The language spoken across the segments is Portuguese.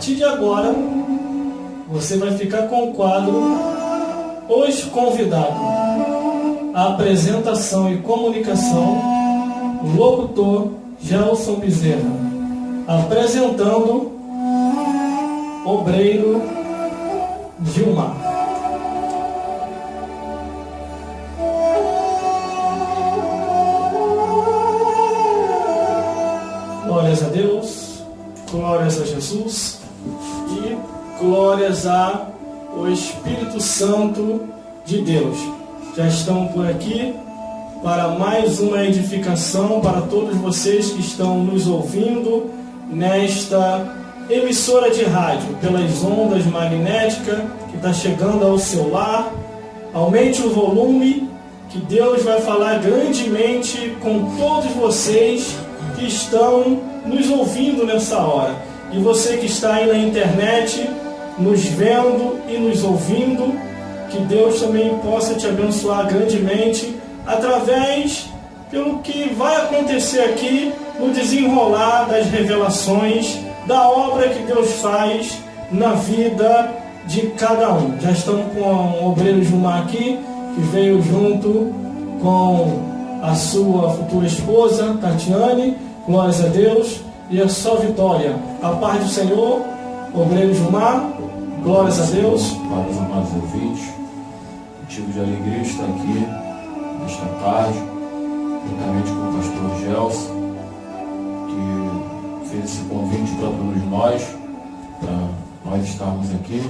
partir de agora, você vai ficar com o quadro Os Convidados. A apresentação e comunicação, o locutor Gelson Bezerra. Apresentando Obreiro Gilmar. Glórias a Deus, glórias a Jesus e glórias ao Espírito Santo de Deus. Já estão por aqui para mais uma edificação para todos vocês que estão nos ouvindo nesta emissora de rádio, pelas ondas magnéticas que está chegando ao seu lar. Aumente o volume, que Deus vai falar grandemente com todos vocês que estão nos ouvindo nessa hora. E você que está aí na internet, nos vendo e nos ouvindo, que Deus também possa te abençoar grandemente através pelo que vai acontecer aqui no desenrolar das revelações da obra que Deus faz na vida de cada um. Já estamos com o Obreiro Gilmar aqui, que veio junto com a sua futura esposa, Tatiane. Glórias a Deus e a sua vitória. A paz do Senhor, Obreiro Gilmar. Glórias a Deus. Para os amados ouvintes, motivo de alegria estar aqui nesta tarde, juntamente com o pastor Gelson, que fez esse convite para todos nós, para nós estarmos aqui.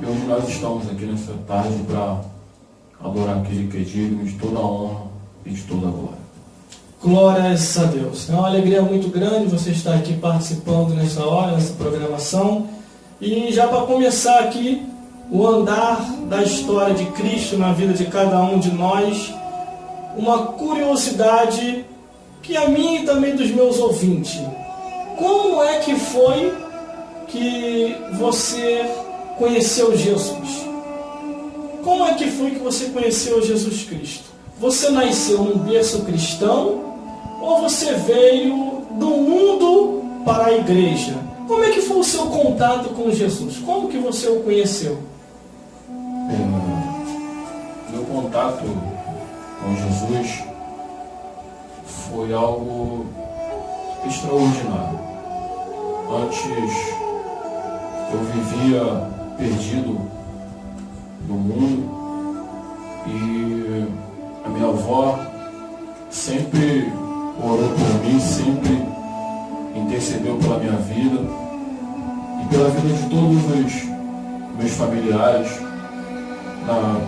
E hoje nós estamos aqui nesta tarde para adorar aquele que é digno de toda a honra e de toda a glória. Glórias a Deus. É uma alegria muito grande você estar aqui participando nessa hora, nessa programação. E já para começar aqui, o andar da história de Cristo na vida de cada um de nós, uma curiosidade que a minha e também dos meus ouvintes. Como é que foi que você conheceu Jesus? Como é que foi que você conheceu Jesus Cristo? Você nasceu num berço cristão ou você veio do mundo para a igreja? Como é que foi o seu contato com Jesus? Como que você o conheceu? Meu contato com Jesus foi algo extraordinário. Antes eu vivia perdido no mundo e a minha avó sempre orou por mim, sempre intercedeu pela minha vida e pela vida de todos os meus familiares,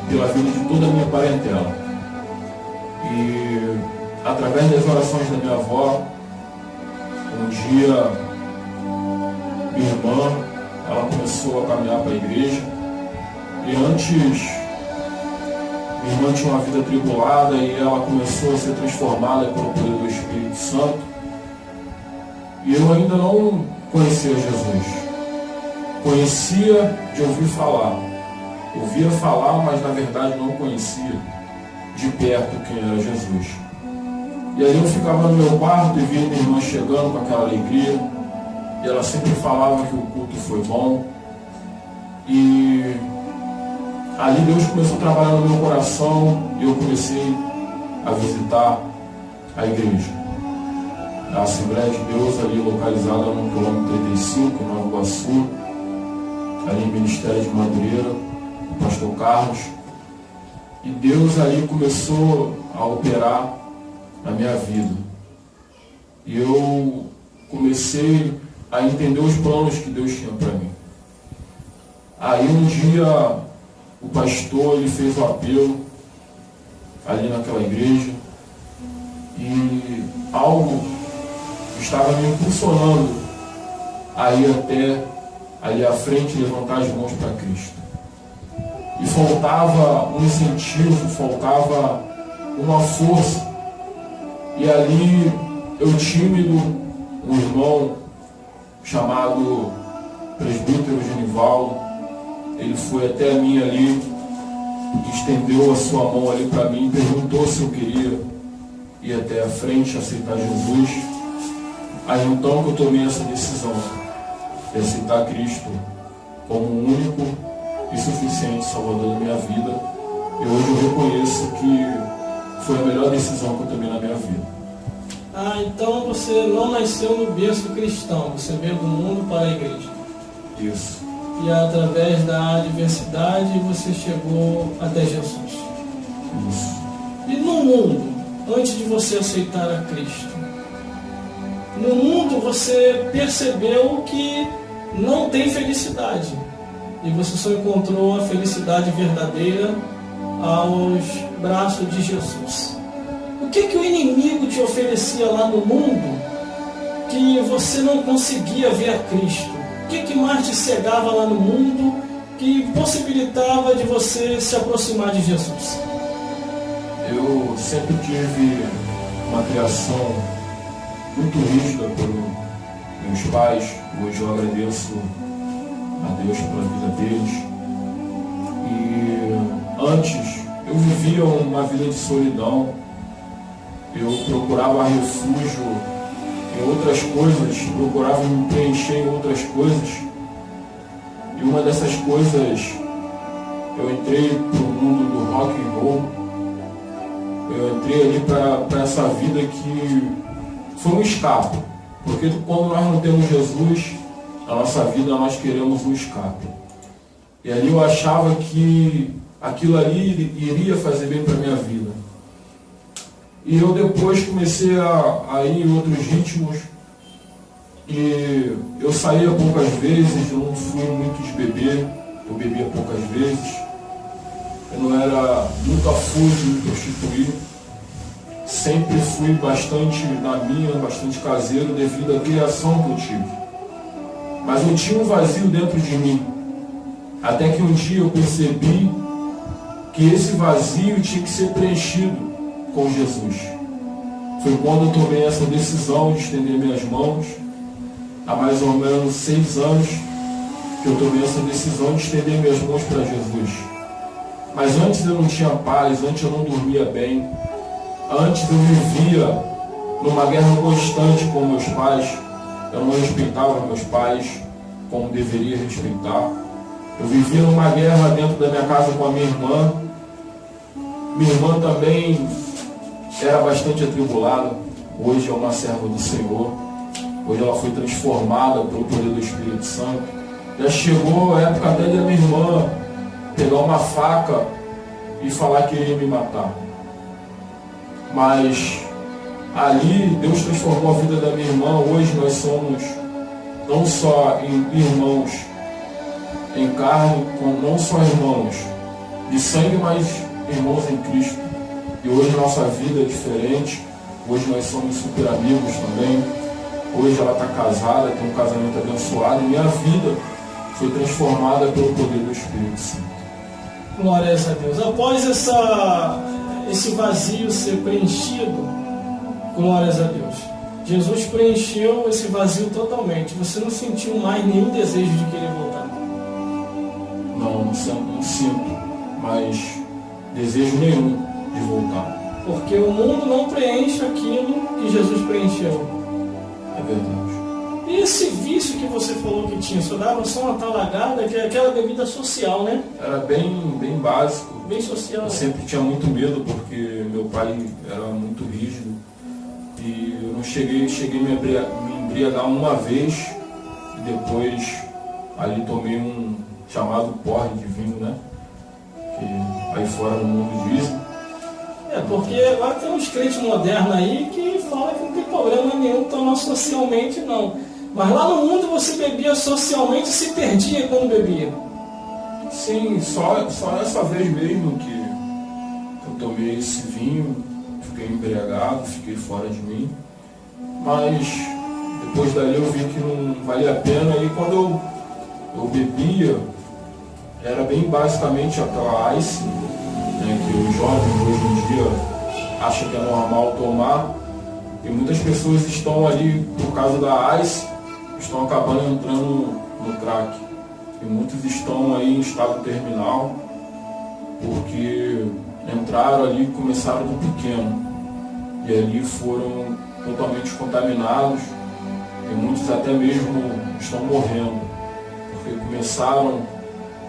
pela vida de toda a minha parentela. E através das orações da minha avó, um dia minha irmã, ela começou a caminhar para a igreja e antes minha irmã tinha uma vida atribulada e ela começou a ser transformada pelo poder do Espírito Santo. E eu ainda não conhecia Jesus. Conhecia de ouvir falar. Ouvia falar, mas na verdade não conhecia de perto quem era Jesus. E aí eu ficava no meu quarto e via minha irmã chegando com aquela alegria. E ela sempre falava que o culto foi bom. E ali Deus começou a trabalhar no meu coração e eu comecei a visitar a igreja. A Assembleia de Deus, ali localizada no quilômetro 35, em Nova Iguaçu, ali em Ministério de Madureira, o pastor Carlos. E Deus ali começou a operar na minha vida. E eu comecei a entender os planos que Deus tinha para mim. Aí um dia o pastor ele fez um apelo ali naquela igreja e algo estava me impulsionando a ir até ali à frente e levantar as mãos para Cristo. E faltava um incentivo, faltava uma força. E ali eu tímido, um irmão chamado presbítero Genivaldo, ele foi até mim ali, estendeu a sua mão ali para mim, perguntou se eu queria ir até a frente, aceitar Jesus. Aí então que eu tomei essa decisão. e aceitar Cristo como o único e suficiente Salvador da minha vida. E hoje eu reconheço que foi a melhor decisão que eu tomei na minha vida. Então você não nasceu no berço cristão, você veio do mundo para a igreja. Isso. E através da adversidade você chegou até Jesus. Isso. E no mundo, antes de você aceitar a Cristo, no mundo você percebeu que não tem felicidade. E você só encontrou a felicidade verdadeira aos braços de Jesus. O que o inimigo te oferecia lá no mundo que você não conseguia ver a Cristo? O que mais te cegava lá no mundo que possibilitava de você se aproximar de Jesus? Eu sempre tive uma criação muito rígida por meus pais. Hoje eu agradeço a Deus pela vida deles. E antes eu vivia uma vida de solidão. Eu procurava refúgio em outras coisas, procurava me preencher em outras coisas. E uma dessas coisas, eu entrei para o mundo do rock and roll. Eu entrei ali para essa vida que foi um escape. Porque quando nós não temos Jesus na nossa vida, nós queremos um escape. E ali eu achava que aquilo ali iria fazer bem para a minha vida. E eu depois comecei a ir em outros ritmos. E eu saía poucas vezes, eu não fui muito de beber, eu bebia poucas vezes. Eu nunca fui de me prostituir. Sempre fui bastante na minha, bastante caseiro devido à criação que eu tive. Mas eu tinha um vazio dentro de mim. Até que um dia eu percebi que esse vazio tinha que ser preenchido com Jesus. Foi quando eu tomei essa decisão de estender minhas mãos. Há mais ou menos 6 anos que eu tomei essa decisão de estender minhas mãos para Jesus. Mas antes eu não tinha paz, antes eu não dormia bem. Antes eu vivia numa guerra constante com meus pais. Eu não respeitava meus pais como deveria respeitar. Eu vivia numa guerra dentro da minha casa com a minha irmã. Minha irmã também era bastante atribulada. Hoje é uma serva do Senhor. Hoje ela foi transformada pelo poder do Espírito Santo. Já chegou a época até da minha irmã pegar uma faca e falar que iria me matar. Mas ali Deus transformou a vida da minha irmã. Hoje nós somos não só irmãos em carne, não só irmãos de sangue, mas irmãos em Cristo. E hoje nossa vida é diferente. Hoje nós somos super amigos também. Hoje ela está casada, tem um casamento abençoado. E minha vida foi transformada pelo poder do Espírito Santo. Glórias a Deus. Após esse vazio ser preenchido, glórias a Deus, Jesus preencheu esse vazio totalmente. Você não sentiu mais nenhum desejo de querer voltar? Não sinto mais desejo nenhum de voltar. Porque o mundo não preenche aquilo que Jesus preencheu. É verdade. E esse vício que você falou que tinha, só dava só uma talagada, que é aquela bebida social, né? Era bem básico. Bem social. Eu sempre tinha muito medo porque meu pai era muito rígido. E eu não cheguei a me embriagar uma vez. E depois ali tomei um chamado porre de vinho, né? Que aí fora no mundo dizem. Porque agora tem uns crentes modernos aí que falam que não tem problema nenhum tomar socialmente, não. Mas lá no mundo você bebia socialmente e se perdia quando bebia. Sim, só essa vez mesmo que eu tomei esse vinho, fiquei embriagado, fiquei fora de mim. Mas depois dali eu vi que não valia a pena. E quando eu bebia, era bem basicamente aquela ice, né, que os jovens hoje em dia acham que é normal tomar. E muitas pessoas estão ali, por causa da ice, estão acabando entrando no crack. E muitos estão aí em estado terminal, porque entraram ali e começaram do pequeno. E ali foram totalmente contaminados, e muitos até mesmo estão morrendo. começaram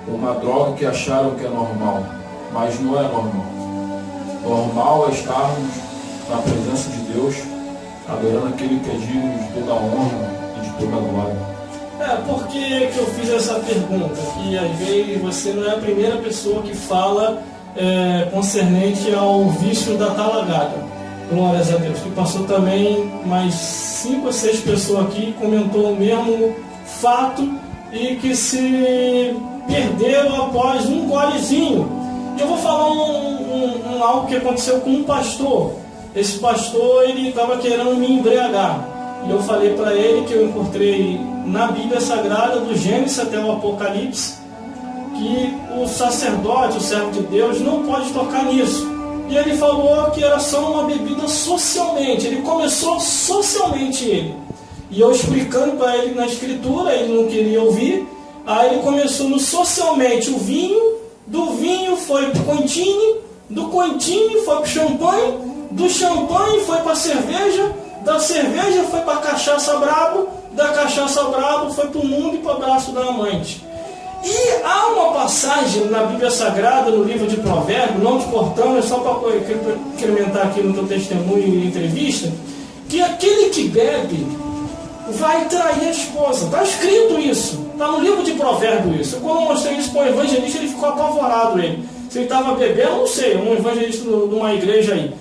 uma droga que acharam que é normal, mas não é normal. Normal é estarmos na presença de Deus, adorando aquele que é digno de toda a honra e de toda a glória. Por que eu fiz essa pergunta? Que às vezes você não é a primeira pessoa que fala concernente ao vício da talagada. Glórias a Deus. Que passou também mais 5 ou 6 pessoas aqui e comentou o mesmo fato e que se perderam após um golezinho. Eu vou falar algo que aconteceu com um pastor. Esse pastor, ele estava querendo me embriagar. E eu falei para ele que eu encontrei na Bíblia Sagrada, do Gênesis até o Apocalipse, que o sacerdote, o servo de Deus, não pode tocar nisso. E ele falou que era só uma bebida socialmente. Ele começou socialmente ele. E eu explicando para ele na escritura, ele não queria ouvir. Aí ele começou no socialmente, o vinho, do vinho foi para o contine, do contine foi para o champanhe, do champanhe foi para a cerveja, da cerveja foi para a cachaça brabo, da cachaça brabo foi para o mundo e para o braço da amante. E há uma passagem na Bíblia Sagrada, no livro de Provérbios, não te cortando, é só para incrementar aqui no teu testemunho e entrevista, que aquele que bebe vai trair a esposa. Está escrito isso, está no livro de Provérbios isso. Quando eu mostrei isso para o evangelista, ele ficou apavorado. Se ele estava bebendo, não sei, um evangelista de uma igreja aí.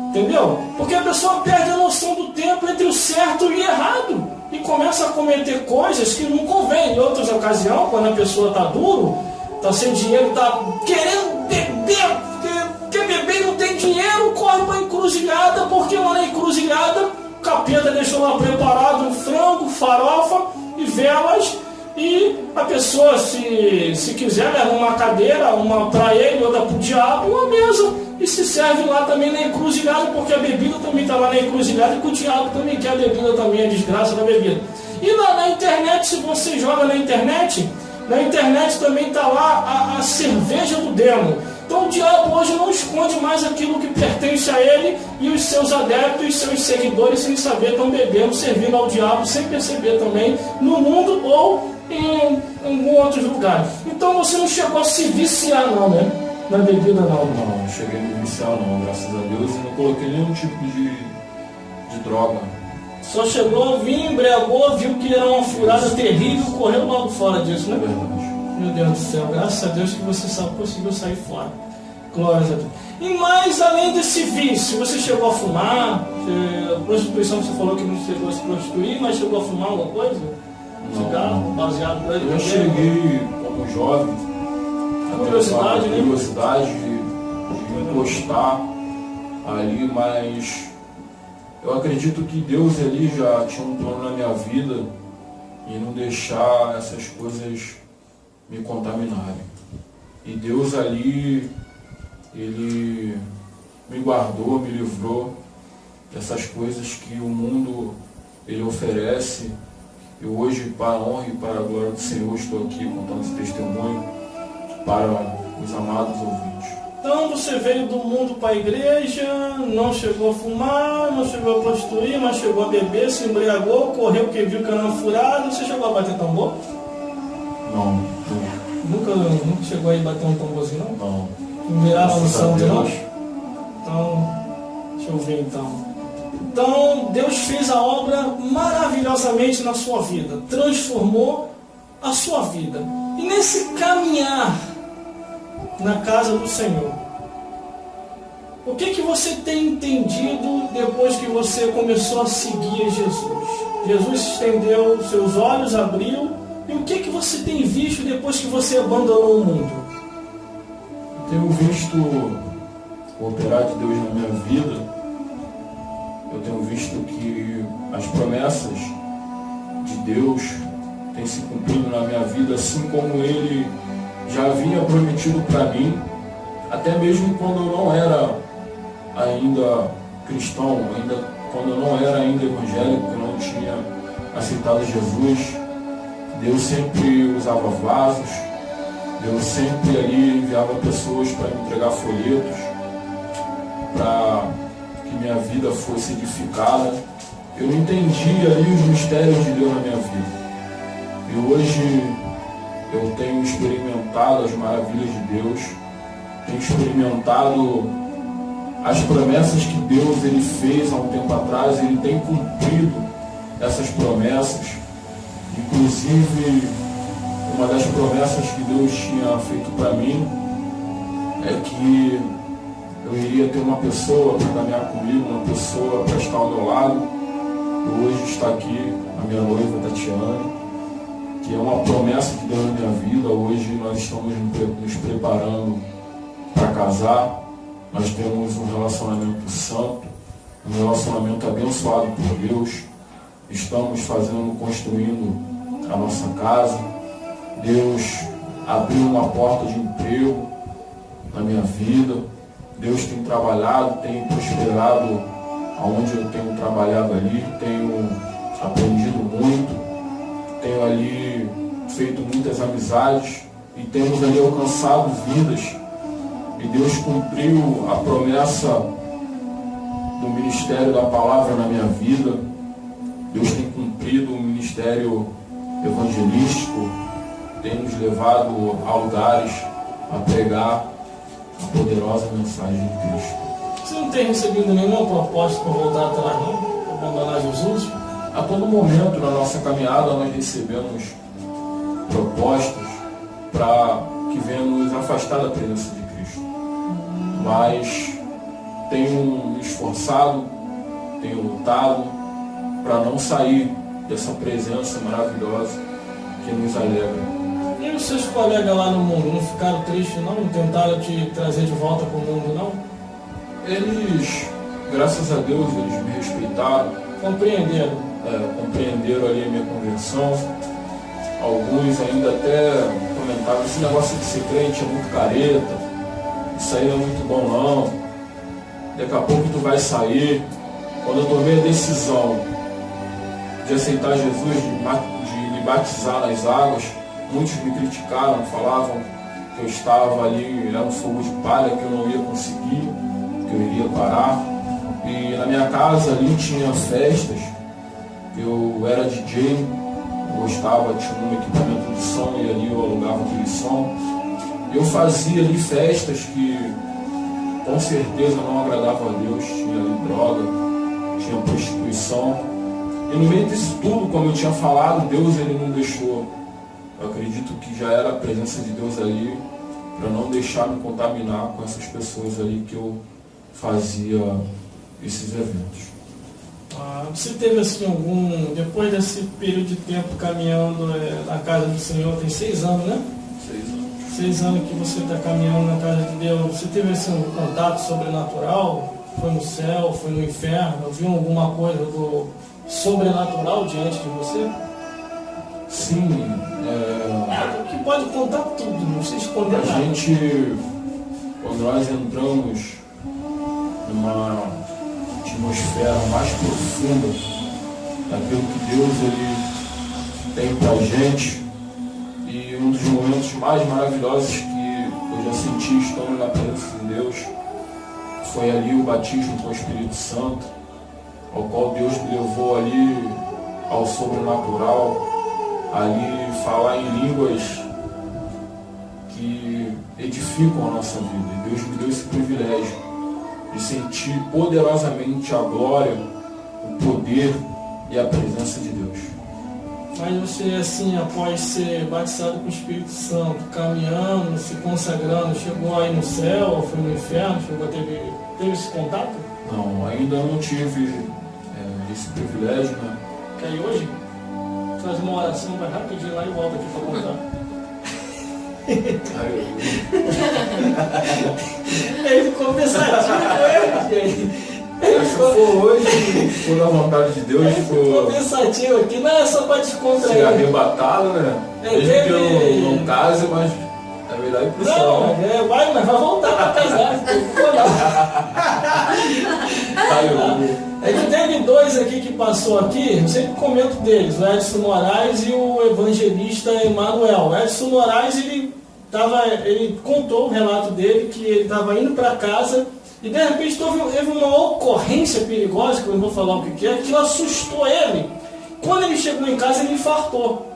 Entendeu? Porque a pessoa perde a noção do tempo entre o certo e o errado. E começa a cometer coisas que não convém. Em outras ocasiões, quando a pessoa está duro, está sem dinheiro, está querendo beber, quer beber e não tem dinheiro, corre para a encruzilhada, porque lá na encruzilhada o capeta deixou lá preparado um frango, farofa e velas. E a pessoa, se quiser, leva uma cadeira, uma para ele, outra para o diabo, uma mesa, e se serve lá também na encruzilhada, porque a bebida também está lá na encruzilhada, e que o diabo também quer a bebida também, a desgraça da bebida. E na internet, se você joga na internet também está lá a cerveja do demo. Então o diabo hoje não esconde mais aquilo que pertence a ele, e os seus adeptos e seus seguidores, sem saber, estão bebendo, servindo ao diabo, sem perceber também, no mundo ou em outros lugares. Então você não chegou a se viciar não, né? Na bebida não. Não cheguei a me viciar não, graças a Deus, e não coloquei nenhum tipo de droga. Só chegou, viu, embriagou, viu que era uma furada terrível, correu logo fora disso, né? Verdade. Meu Deus do céu, graças a Deus que você conseguiu sair fora. Glórias a Deus. E mais, além desse vício, você chegou a fumar? Prostituição, você falou que não chegou a se prostituir, mas chegou a fumar alguma coisa? Cigarro, baseado por ele? Eu cheguei como jovem, curiosidade, né? Curiosidade de encostar ali, mas eu acredito que Deus ali já tinha um plano na minha vida e não deixar essas coisas me contaminarem. E Deus ali, Ele me guardou, me livrou dessas coisas que o mundo Ele oferece. E hoje, para a honra e para a glória do Senhor, estou aqui contando esse testemunho para os amados ouvintes. Então você veio do mundo para a igreja, não chegou a fumar, não chegou a prostituir, mas chegou a beber, se embriagou, correu porque viu que era uma furada. Você chegou a bater tambor? Não. Nunca chegou a bater um tamborzinho, não? Não. Virar a unção de nós? Então, deixa eu ver então. Então, Deus fez a obra maravilhosamente na sua vida, transformou a sua vida. E nesse caminhar na casa do Senhor, o que você tem entendido depois que você começou a seguir Jesus? Jesus estendeu seus olhos, abriu, e o que você tem visto depois que você abandonou o mundo? Tenho visto o operar de Deus na minha vida. Eu tenho visto que as promessas de Deus têm se cumprido na minha vida, assim como Ele já havia prometido para mim, até mesmo quando eu não era ainda cristão, quando eu não era ainda evangélico, eu não tinha aceitado Jesus. Deus sempre usava vasos, Deus sempre ali enviava pessoas para me entregar folhetos, para que minha vida fosse edificada. Eu não entendi ali os mistérios de Deus na minha vida. E hoje eu tenho experimentado as maravilhas de Deus, tenho experimentado as promessas que Deus ele fez há um tempo atrás, ele tem cumprido essas promessas. Inclusive, uma das promessas que Deus tinha feito para mim é que eu iria ter uma pessoa para caminhar comigo, uma pessoa para estar ao meu lado. E hoje está aqui a minha noiva Tatiane, que é uma promessa que Deus na minha vida. Hoje nós estamos nos preparando para casar. Nós temos um relacionamento santo, um relacionamento abençoado por Deus. Estamos construindo a nossa casa. Deus abriu uma porta de emprego na minha vida. Deus tem trabalhado, tem prosperado aonde eu tenho trabalhado ali, tenho aprendido muito, tenho ali feito muitas amizades e temos ali alcançado vidas. E Deus cumpriu a promessa do ministério da palavra na minha vida. Deus tem cumprido o ministério evangelístico, tem nos levado a lugares a pregar a poderosa mensagem de Cristo. Você não tem recebido nenhuma proposta para voltar atrás, não? Para abandonar Jesus? A todo momento na nossa caminhada nós recebemos propostas para que venham nos afastar da presença de Cristo. Mas tenho me esforçado, tenho lutado para não sair dessa presença maravilhosa que nos alegra. E os seus colegas lá no mundo não ficaram tristes, não? Não tentaram te trazer de volta para o mundo, não? Eles, graças a Deus, eles me respeitaram. Compreenderam? Compreenderam ali a minha conversão. Alguns ainda até comentavam: esse negócio de ser crente é muito careta, isso aí não é muito bom não, daqui a pouco tu vai sair. Quando eu tomei a decisão de aceitar Jesus, de me batizar nas águas, muitos me criticaram, falavam que eu estava ali, era um fogo de palha, que eu não ia conseguir, que eu iria parar. E na minha casa ali tinha festas, eu era DJ, eu gostava, tinha um equipamento de som e ali eu alugava aquele som. Eu fazia ali festas que com certeza não agradavam a Deus, tinha ali droga, tinha prostituição. E no meio disso tudo, como eu tinha falado, Deus ele não deixou. Eu acredito que já era a presença de Deus ali para não deixar me contaminar com essas pessoas ali que eu fazia esses eventos. Você teve assim depois desse período de tempo caminhando na casa do Senhor, tem 6 anos, né? 6 anos. 6 anos que você está caminhando na casa de Deus, você teve assim um contato sobrenatural? Foi no céu, foi no inferno? Viu alguma coisa do sobrenatural diante de você? Sim. Que pode contar tudo, não se esconder nada. A gente, quando nós entramos numa atmosfera mais profunda daquilo que Deus ele tem pra gente, e um dos momentos mais maravilhosos que eu já senti estando na presença de Deus foi ali o batismo com o Espírito Santo, ao qual Deus me levou ali ao sobrenatural, ali falar em línguas que edificam a nossa vida. E Deus me deu esse privilégio de sentir poderosamente a glória, o poder e a presença de Deus. Mas você, assim, após ser batizado com o Espírito Santo, caminhando, se consagrando, chegou aí no céu, foi no inferno, teve esse contato? Não, ainda não tive esse privilégio, né? Quer ir hoje? Faz uma oração, vai rapidinho lá e volta aqui para contar. Ele ficou pensativo, Se for hoje, se for da vontade de Deus, ficou pensativo aqui, não é só para descontrair. Ser arrebatado, né? Mesmo que eu não case, mas é melhor ir pro céu. Não, vai voltar para casar, É que teve 2 aqui que passou aqui, eu sempre comento deles, o Edson Moraes e o evangelista Emanuel. O Edson Moraes, ele contou o relato dele, que ele estava indo para casa e de repente teve uma ocorrência perigosa, que eu não vou falar o que é, que assustou ele. Quando ele chegou em casa, ele infartou.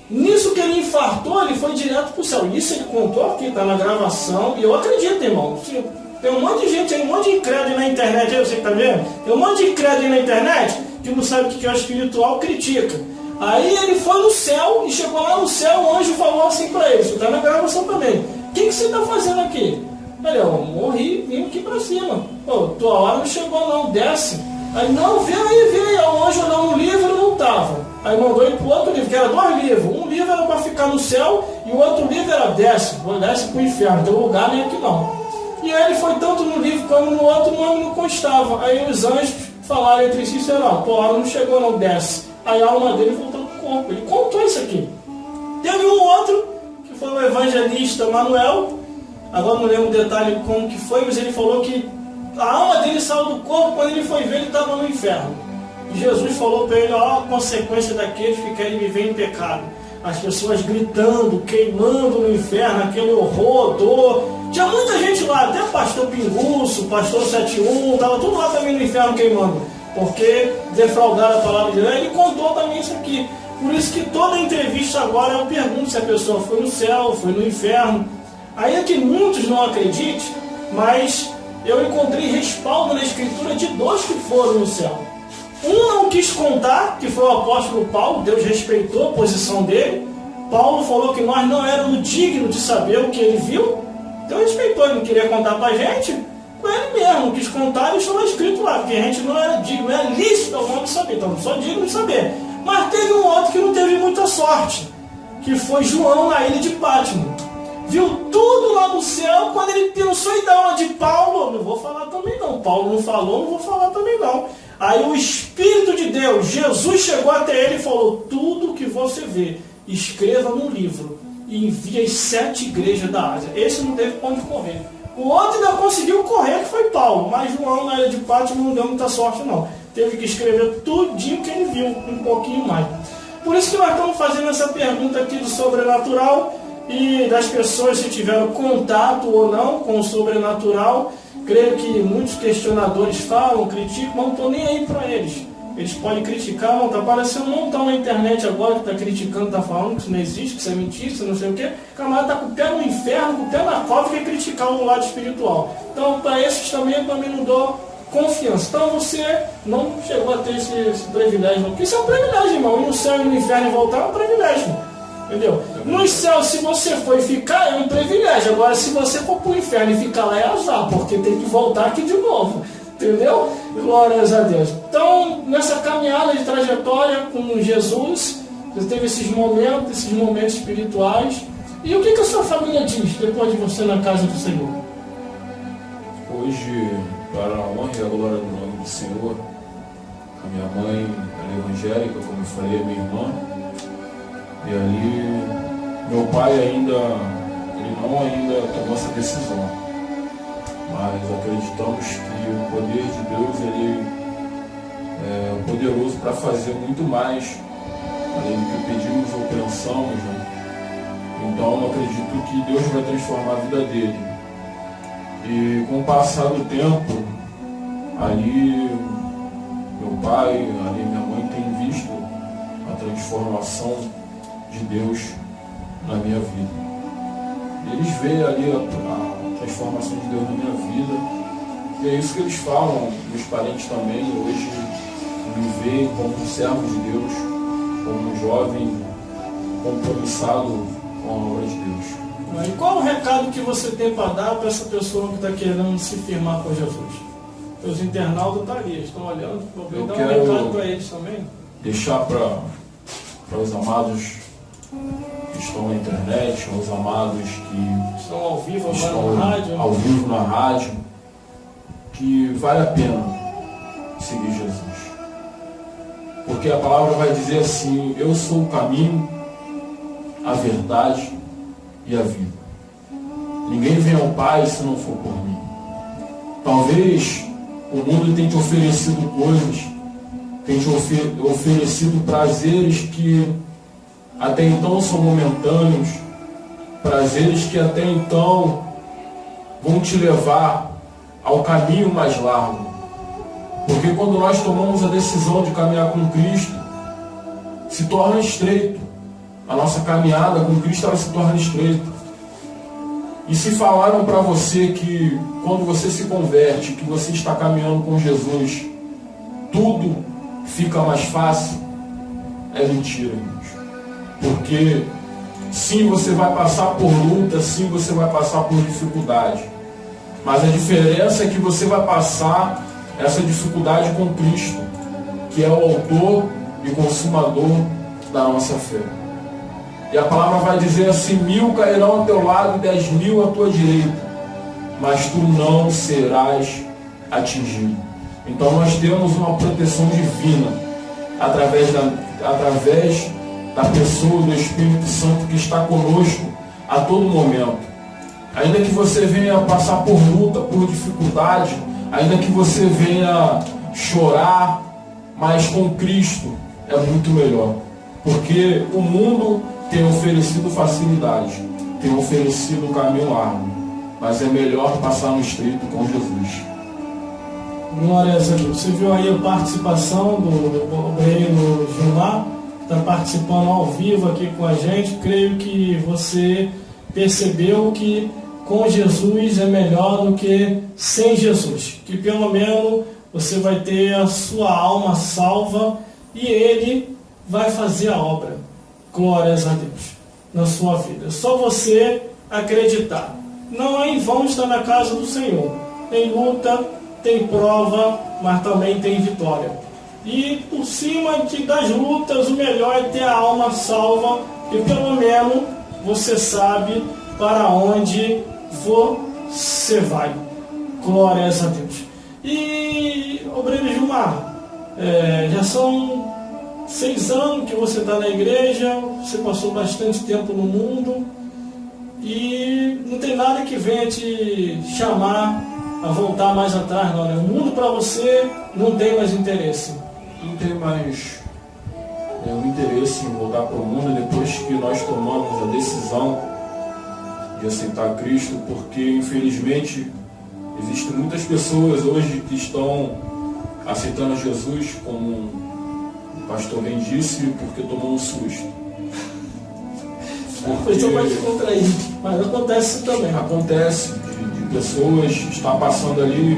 Nisso que ele infartou, ele foi direto para o céu. Isso ele contou aqui, está na gravação. E eu acredito, irmão. Tem um monte de gente aí, um monte de incrédulo na internet, aí você que está vendo? Tem um monte de incrédulo aí na internet que não sabe o que é o espiritual, critica. Aí ele foi no céu e chegou lá no céu, o anjo falou assim para ele, isso está na gravação também. O que você está fazendo aqui? Ele, eu morri, vim aqui para cima. Pô, tua hora não chegou não, desce. Aí, não, vê aí. O anjo olhou no livro e não estava. Aí mandou ele para o outro livro, que era 2 livros. Um livro era para ficar no céu e o outro livro era desce para o inferno, teu lugar nem aqui não. E aí ele foi tanto no livro como no outro, o nome não constava. Aí os anjos falaram entre si, sei lá, tua hora não chegou não, desce. Aí a alma dele voltou para o corpo. Ele contou isso aqui. Teve um outro, que foi o evangelista Manuel. Agora não lembro o detalhe como que foi, mas ele falou que a alma dele saiu do corpo, quando ele foi ver, ele estava no inferno. E Jesus falou para ele, ó, a consequência daqueles que querem viver em pecado. As pessoas gritando, queimando no inferno, aquele horror, dor. Tinha muita gente lá, até pastor Pinguço, pastor 71, estava tudo lá também no inferno queimando. Porque defraudaram a palavra de Deus. Ele contou também isso aqui. Por isso que toda entrevista agora eu pergunto se a pessoa foi no céu, foi no inferno. Aí é que muitos não acreditem, mas eu encontrei respaldo na escritura de 2 que foram no céu. Um não quis contar, que foi o apóstolo Paulo, Deus respeitou a posição dele. Paulo falou que nós não éramos dignos de saber o que ele viu. Deus respeitou, ele não queria contar para a gente. Com ele mesmo, não quis contar e estava escrito lá, porque a gente não era digno, não era lícito ao homem saber, então não sou digno de saber. Mas teve um outro que não teve muita sorte, que foi João na ilha de Patmos. Viu tudo lá no céu, quando ele pensou em dar uma de Paulo, não vou falar também não. Paulo não falou, não vou falar também não. Aí o Espírito de Deus, Jesus chegou até ele e falou, tudo que você vê, escreva num livro e envie às 7 igrejas da Ásia. Esse não teve pra onde correr. O outro ainda conseguiu correr, que foi Paulo, mas João na ilha de Patmos não deu muita sorte não. Teve que escrever tudinho que ele viu, um pouquinho mais. Por isso que nós estamos fazendo essa pergunta aqui do sobrenatural, e das pessoas se tiveram contato ou não com o sobrenatural. Creio que muitos questionadores falam, criticam, mas não estou nem aí para eles. Eles podem criticar, não está aparecendo um montão na internet agora que está criticando, está falando que isso não existe, que isso é mentira, isso não sei o quê. O camarada está com o pé no inferno, com o pé na cova e quer criticar o lado espiritual. Então, para esses também não dou confiança. Então, você não chegou a ter esse privilégio, não. Porque isso é um privilégio, irmão. Ir no céu e no inferno e voltar é um privilégio. Entendeu? No céu, se você for e ficar, é um privilégio. Agora, se você for para o inferno e ficar lá, é azar, porque tem que voltar aqui de novo. Entendeu? Glórias a Deus. Então, nessa caminhada de trajetória com Jesus, você teve esses momentos espirituais. E o que a sua família diz depois de você na casa do Senhor? Hoje, para a honra e a glória do nome do Senhor, a minha mãe é evangélica, como eu falei, a minha irmã. E aí, meu pai ele não tomou essa decisão. Mas acreditamos que o poder de Deus, ele é poderoso para fazer muito mais, além do que pedimos ou pensamos, né? Então, acredito que Deus vai transformar a vida dele. E com o passar do tempo, ali, meu pai, ali minha mãe tem visto a transformação de Deus na minha vida. Eles veem ali a transformação de Deus na minha vida, e é isso que eles falam, meus parentes também, hoje me veem como um servo de Deus, como um jovem compromissado com a obra de Deus. E qual o recado que você tem para dar para essa pessoa que está querendo se firmar com Jesus? Os internautas estão ali, estão olhando, vou dar um recado para eles também. Deixar para os amados que estão na internet, os amados que estão ao vivo agora na rádio, ao vivo na rádio, que vale a pena seguir Jesus. Porque a palavra vai dizer assim, eu sou o caminho, a verdade e a vida. Ninguém vem ao Pai se não for por mim. Talvez o mundo tenha te oferecido coisas, tenha te oferecido prazeres que até então são momentâneos, prazeres que até então vão te levar ao caminho mais largo. Porque quando nós tomamos a decisão de caminhar com Cristo, se torna estreito. a nossa caminhada com Cristo ela se torna estreita. E se falaram para você que quando você se converte, que você está caminhando com Jesus, tudo fica mais fácil, é mentira, irmãos. Porque sim, você vai passar por luta, sim, você vai passar por dificuldade. Mas a diferença é que você vai passar essa dificuldade com Cristo, que é o autor e consumador da nossa fé. E a palavra vai dizer assim: 1000 cairão ao teu lado e 10.000 à tua direita, mas tu não serás atingido. Então nós temos uma proteção divina através da pessoa do Espírito Santo que está conosco a todo momento. Ainda que você venha passar por luta, por dificuldade, ainda que você venha chorar, mas com Cristo é muito melhor. Porque o mundo tem oferecido facilidade, tem oferecido um caminho largo, mas é melhor passar no estreito com Jesus. Glória a Deus. Você viu aí a participação do obreiro Gilmar, está participando ao vivo aqui com a gente. Creio que você percebeu que com Jesus é melhor do que sem Jesus, que pelo menos você vai ter a sua alma salva e Ele vai fazer a obra. Glórias a Deus na sua vida. É só você acreditar. Não é em vão estar na casa do Senhor. Tem luta, tem prova, mas também tem vitória. E por cima das lutas, o melhor é ter a alma salva, e pelo menos você sabe para onde você vai. Glórias a Deus. E, obreiro Gilmar, já são 6 anos que você está na igreja, você passou bastante tempo no mundo, e não tem nada que venha te chamar a voltar mais atrás, não, né? O mundo para você não tem mais interesse. Não tem mais nenhum interesse em voltar para o mundo depois que nós tomamos a decisão de aceitar Cristo, porque infelizmente existem muitas pessoas hoje que estão aceitando Jesus, como o pastor bem disse, porque tomou um susto. Você pode contrair, mas acontece isso também. Acontece de pessoas estar passando ali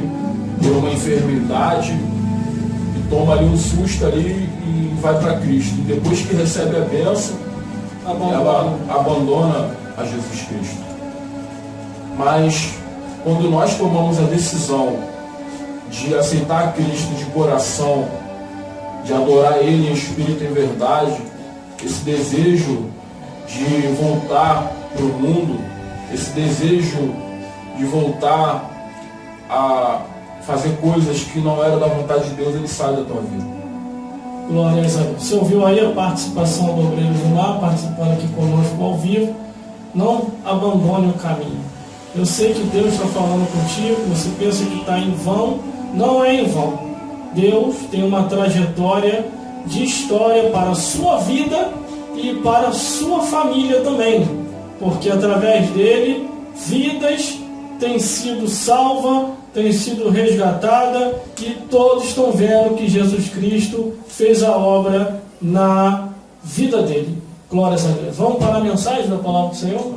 por uma enfermidade e toma ali um susto ali e vai para Cristo. E depois que recebe a bênção, ela abandona a Jesus Cristo. Mas quando nós tomamos a decisão de aceitar Cristo de coração, de adorar Ele em espírito e em verdade, esse desejo de voltar para o mundo, esse desejo de voltar a fazer coisas que não eram da vontade de Deus, ele sai da tua vida. Glória a Deus. Você ouviu aí a participação do obreiro Gilmar, participando aqui conosco ao vivo. Não abandone o caminho. Eu sei que Deus está falando contigo, você pensa que está em vão, não é em vão. Deus tem uma trajetória de história para a sua vida e para a sua família também, porque através dele, vidas têm sido salvas, têm sido resgatadas, e todos estão vendo que Jesus Cristo fez a obra na vida dele. Glórias a Deus. Vamos para a mensagem da palavra do Senhor?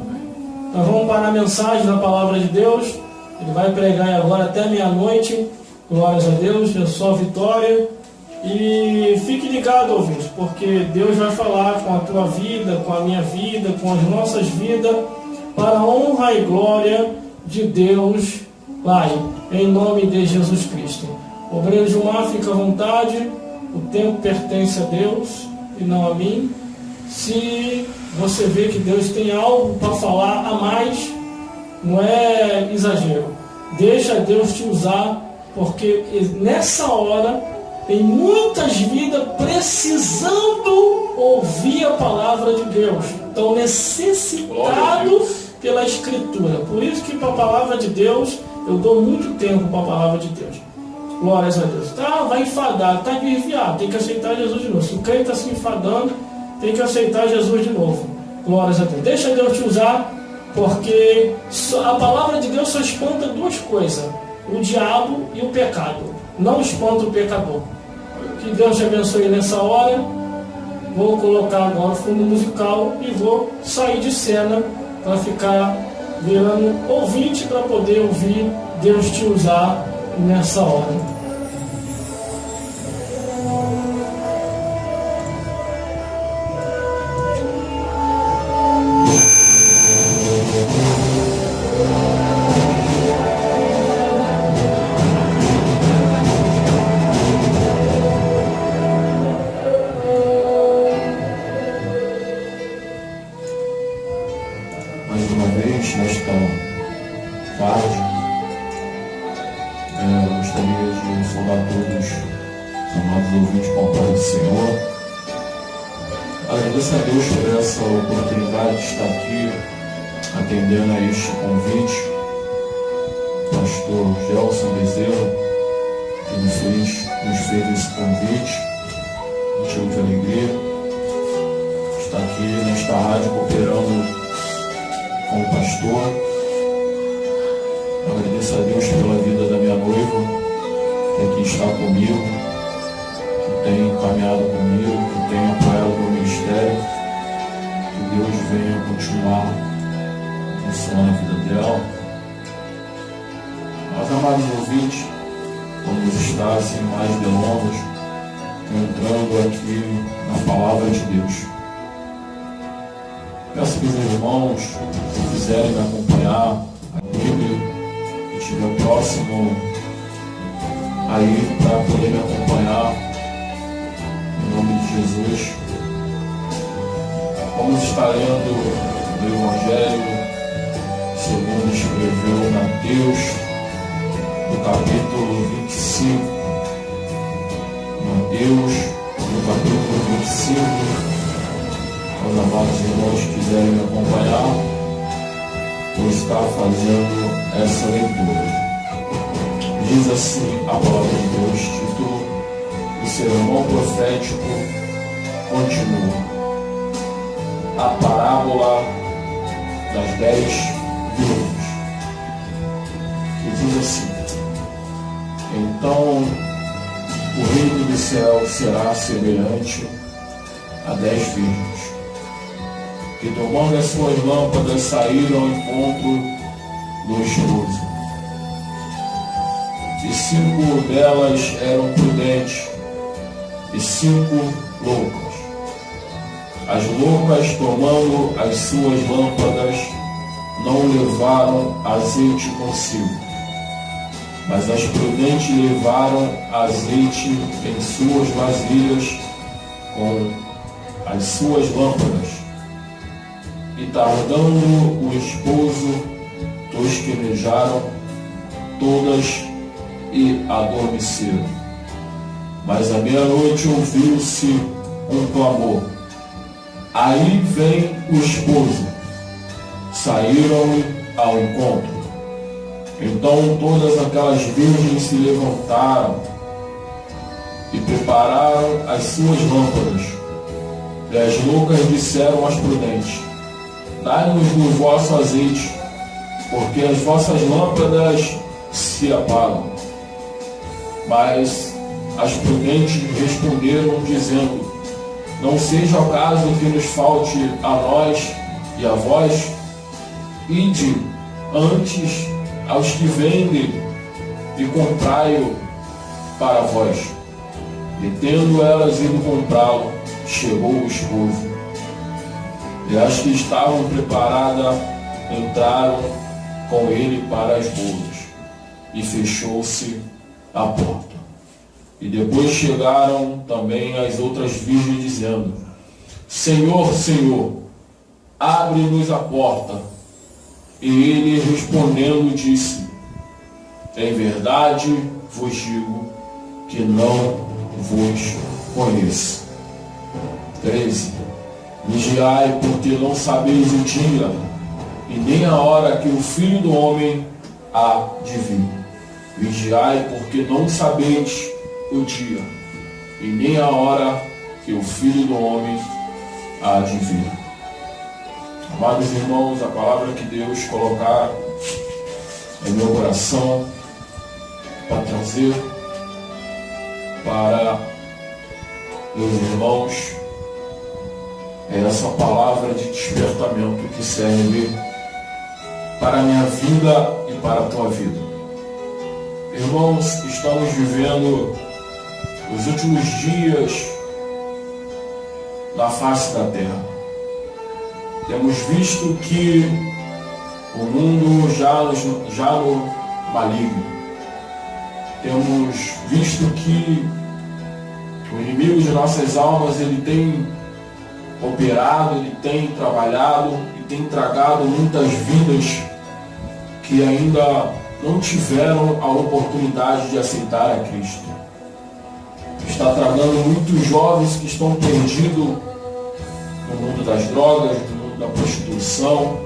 Nós vamos para a mensagem da palavra de Deus. Ele vai pregar agora até meia-noite. Glórias a Deus, é só vitória. E fique ligado, ouvinte, porque Deus vai falar com a tua vida, com a minha vida, com as nossas vidas, para a honra e glória de Deus, Pai, em nome de Jesus Cristo. Obreiro Gilmar, fica à vontade, o tempo pertence a Deus e não a mim. Se você vê que Deus tem algo para falar a mais, não é exagero. Deixa Deus te usar, porque nessa hora tem muitas vidas precisando ouvir a palavra de Deus. Estão necessitados pela Escritura. Por isso que para a palavra de Deus, eu dou muito tempo para a palavra de Deus. Glórias a Deus. Vai enfadar, está desviado, tem que aceitar Jesus de novo. Se o crente está se enfadando, tem que aceitar Jesus de novo. Glórias a Deus. Deixa Deus te usar, porque a palavra de Deus só espanta 2 coisas: o diabo e o pecado. Não espanta o pecador. Que Deus te abençoe nessa hora. Vou colocar agora o fundo musical e vou sair de cena para ficar virando ouvinte para poder ouvir Deus te usar nessa hora. Mais uma vez, nesta tarde, eu gostaria de saudar todos os amados ouvintes com a paz do Senhor. Agradeço a Deus por essa oportunidade de estar aqui atendendo a este convite. Pastor Gelson Bezerra, que nos fez esse convite, motivo de alegria. Estar aqui nesta rádio cooperando com o pastor. Agradeço a Deus pela vida da minha noiva, que aqui está comigo, que tem caminhado comigo, que tem apoiado o meu ministério. Que Deus venha continuar abençoando a vida dela. Mas, amados ouvintes, vamos estar sem mais delongas, entrando aqui na palavra de Deus. Peço que os irmãos, se quiserem me acompanhar a Bíblia e estiver próximo aí para poder me acompanhar, em nome de Jesus. Vamos estar lendo o Evangelho segundo escreveu Mateus, no capítulo 25. Mateus, no capítulo 25. Os amados irmãos quiserem me acompanhar, vou estar fazendo essa leitura. Diz assim a palavra de Deus, título: o sermão profético continua. A parábola das 10 virgens. Que diz assim: então o reino do céu será semelhante a 10 virgens, que tomando as suas lâmpadas saíram ao encontro do esposo. E 5 delas eram prudentes, e 5 loucas. As loucas, tomando as suas lâmpadas, não levaram azeite consigo, mas as prudentes levaram azeite em suas vasilhas com as suas lâmpadas. E tardando o esposo, tosquenejaram todas e adormeceram. Mas à meia-noite ouviu-se um clamor: aí vem o esposo. Saíram-lhe ao encontro. Então todas aquelas virgens se levantaram e prepararam as suas lâmpadas. E as loucas disseram às prudentes: dai-nos do vosso azeite, porque as vossas lâmpadas se apagam. Mas as prudentes responderam, dizendo: não seja o caso que nos falte a nós e a vós, ide antes aos que vendem e comprai-o para vós. E tendo elas ido comprá-lo, chegou o esposo. E as que estavam preparadas entraram com ele para as bodas, e fechou-se a porta. E depois chegaram também as outras virgens, dizendo: Senhor, Senhor, abre-nos a porta. E ele respondendo disse: em verdade vos digo que não vos conheço. 13. Vigiai, porque não sabeis o dia e nem a hora que o Filho do Homem há de vir. Vigiai, porque não sabeis o dia e nem a hora que o Filho do Homem há de vir. Amados irmãos, a palavra que Deus colocar em meu coração para trazer para meus irmãos é essa palavra de despertamento que serve para a minha vida e para a tua vida. Irmãos, estamos vivendo os últimos dias na face da terra. Temos visto que o mundo já no maligno. Temos visto que o inimigo de nossas almas, ele tem operado, ele tem trabalhado e tem tragado muitas vidas que ainda não tiveram a oportunidade de aceitar a Cristo. Está tragando muitos jovens que estão perdidos no mundo das drogas, no mundo da prostituição.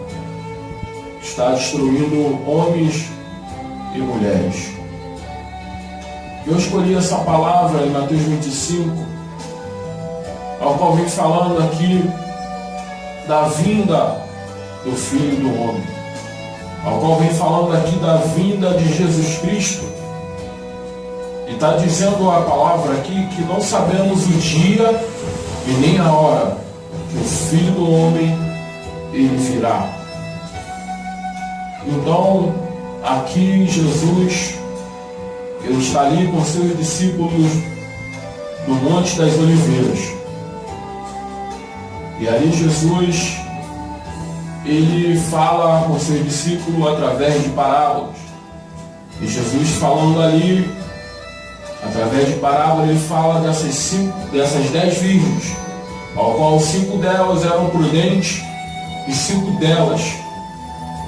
Está destruindo homens e mulheres. Eu escolhi essa palavra em Mateus 25, ao qual vem falando aqui da vinda do Filho do Homem, ao qual vem falando aqui da vinda de Jesus Cristo. E está dizendo a palavra aqui que não sabemos o dia e nem a hora que o Filho do Homem ele virá. Então, aqui Jesus, ele está ali com seus discípulos no Monte das Oliveiras. E ali Jesus, ele fala com seus discípulos através de parábolas. E Jesus falando ali, através de parábolas, ele fala dessas 10 virgens, ao qual 5 delas eram prudentes e 5 delas